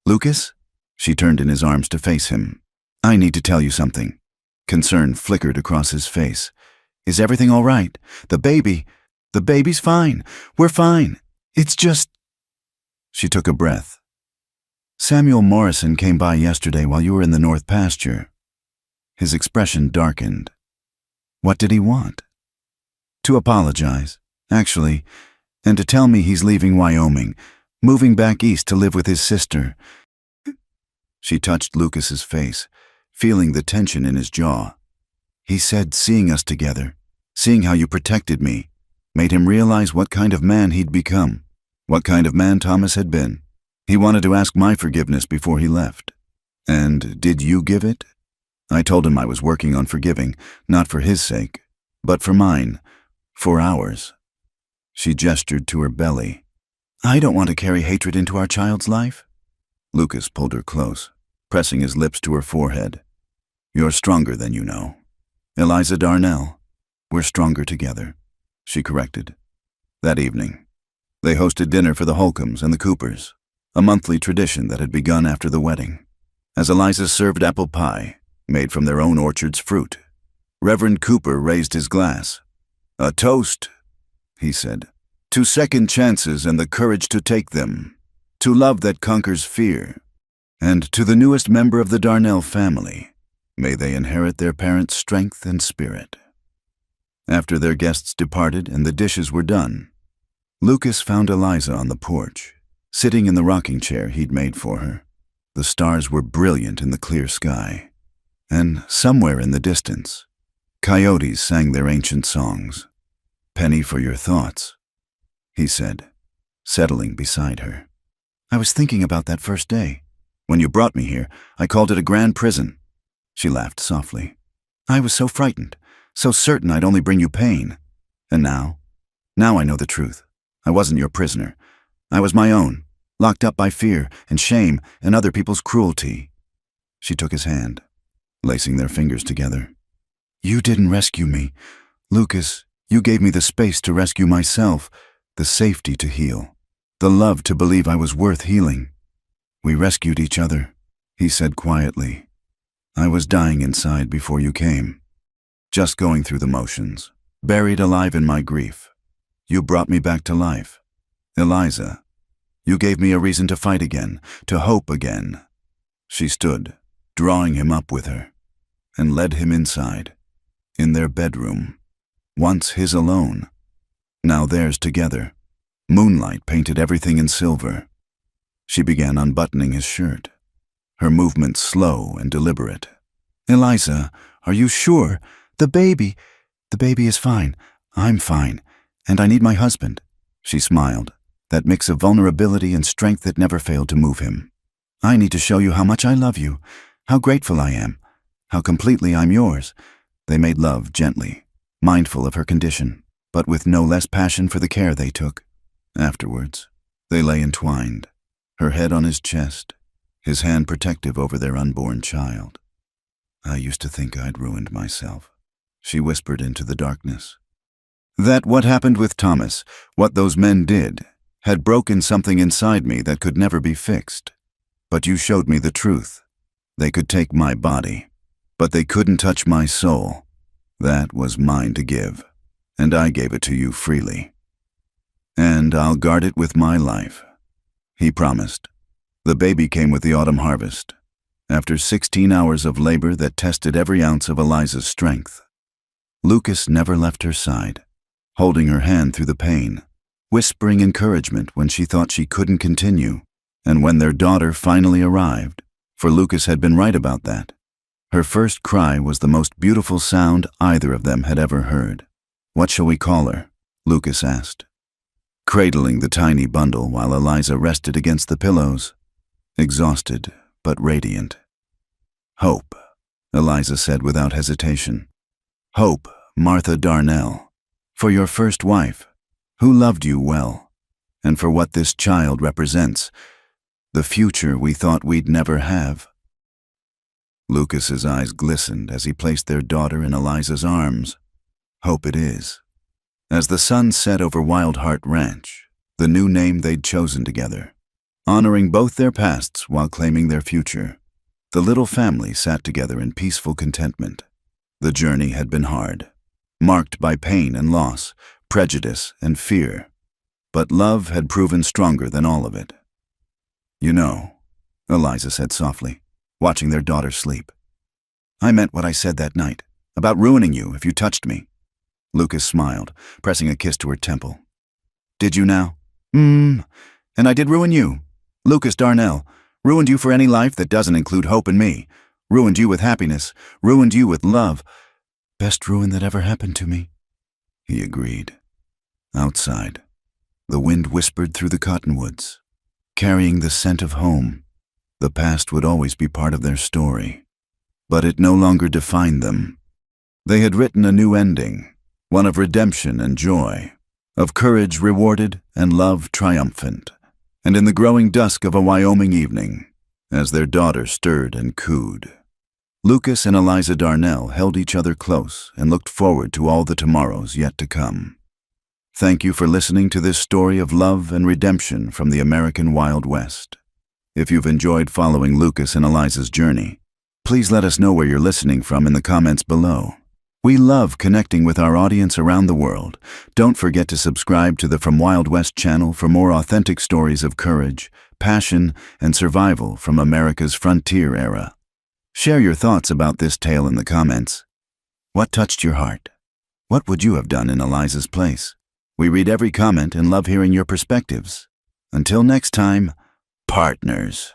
"Lucas?" She turned in his arms to face him. "I need to tell you something." Concern flickered across his face. "Is everything all right? The baby's fine. We're fine. It's just—" She took a breath. "Samuel Morrison came by yesterday while you were in the north pasture." His expression darkened. "What did he want?" "To apologize, actually, and to tell me he's leaving Wyoming, moving back east to live with his sister. She touched Lucas's face, feeling the tension in his jaw. He said seeing us together, seeing how you protected me, made him realize what kind of man he'd become, what kind of man Thomas had been. He wanted to ask my forgiveness before he left. And did you give it? I told him I was working on forgiving, not for his sake, but for mine, for ours. She gestured to her belly. I don't want to carry hatred into our child's life. Lucas pulled her close, pressing his lips to her forehead. You're stronger than you know. Eliza Darnell, we're stronger together, she corrected. That evening, they hosted dinner for the Holcombs and the Coopers, a monthly tradition that had begun after the wedding. As Eliza served apple pie, made from their own orchard's fruit, Reverend Cooper raised his glass. A toast, he said, to second chances and the courage to take them, to love that conquers fear, and to the newest member of the Darnell family, may they inherit their parents' strength and spirit. After their guests departed and the dishes were done, Lucas found Eliza on the porch, sitting in the rocking chair he'd made for her. The stars were brilliant in the clear sky, and somewhere in the distance, coyotes sang their ancient songs. Penny for your thoughts, he said, settling beside her. I was thinking about that first day. When you brought me here, I called it a grand prison. She laughed softly. I was so frightened, so certain I'd only bring you pain. And now I know the truth. I wasn't your prisoner. I was my own, locked up by fear and shame and other people's cruelty. She took his hand, lacing their fingers together. You didn't rescue me. Lucas, you gave me the space to rescue myself, the safety to heal, the love to believe I was worth healing. We rescued each other, he said quietly. I was dying inside before you came, just going through the motions, buried alive in my grief. You brought me back to life. Eliza, you gave me a reason to fight again, to hope again. She stood, drawing him up with her, and led him inside, in their bedroom, once his alone, now theirs together. Moonlight painted everything in silver. She began unbuttoning his shirt, her movements slow and deliberate. Eliza, are you sure? The baby is fine. I'm fine, and I need my husband. She smiled, that mix of vulnerability and strength that never failed to move him. I need to show you how much I love you, how grateful I am, how completely I'm yours. They made love gently, mindful of her condition, but with no less passion for the care they took. Afterwards, they lay entwined, her head on his chest, his hand protective over their unborn child. I used to think I'd ruined myself, she whispered into the darkness. That what happened with Thomas, what those men did, had broken something inside me that could never be fixed. But you showed me the truth. They could take my body, but they couldn't touch my soul. That was mine to give, and I gave it to you freely. And I'll guard it with my life, he promised. The baby came with the autumn harvest, after 16 hours of labor that tested every ounce of Eliza's strength. Lucas never left her side, holding her hand through the pain, whispering encouragement when she thought she couldn't continue. And when their daughter finally arrived, for Lucas had been right about that, her first cry was the most beautiful sound either of them had ever heard. What shall we call her? Lucas asked, cradling the tiny bundle while Eliza rested against the pillows, exhausted but radiant. Hope, Eliza said without hesitation. Hope, Martha Darnell, for your first wife, who loved you well, and for what this child represents, the future we thought we'd never have. Lucas's eyes glistened as he placed their daughter in Eliza's arms. Hope it is. As the sun set over Wild Heart Ranch, the new name they'd chosen together, honoring both their pasts while claiming their future, the little family sat together in peaceful contentment. The journey had been hard, marked by pain and loss, prejudice and fear, but love had proven stronger than all of it. You know, Eliza said softly, watching their daughter sleep, I meant what I said that night, about ruining you if you touched me. Lucas smiled, pressing a kiss to her temple. Did you now? And I did ruin you. Lucas Darnell. Ruined you for any life that doesn't include hope in me. Ruined you with happiness. Ruined you with love. Best ruin that ever happened to me. He agreed. Outside, the wind whispered through the cottonwoods, carrying the scent of home. The past would always be part of their story, but it no longer defined them. They had written a new ending, one of redemption and joy, of courage rewarded and love triumphant. And in the growing dusk of a Wyoming evening, as their daughter stirred and cooed, Lucas and Eliza Darnell held each other close and looked forward to all the tomorrows yet to come. Thank you for listening to this story of love and redemption from the American Wild West. If you've enjoyed following Lucas and Eliza's journey, please let us know where you're listening from in the comments below. We love connecting with our audience around the world. Don't forget to subscribe to the From Wild West channel for more authentic stories of courage, passion, and survival from America's frontier era. Share your thoughts about this tale in the comments. What touched your heart? What would you have done in Eliza's place? We read every comment and love hearing your perspectives. Until next time, partners.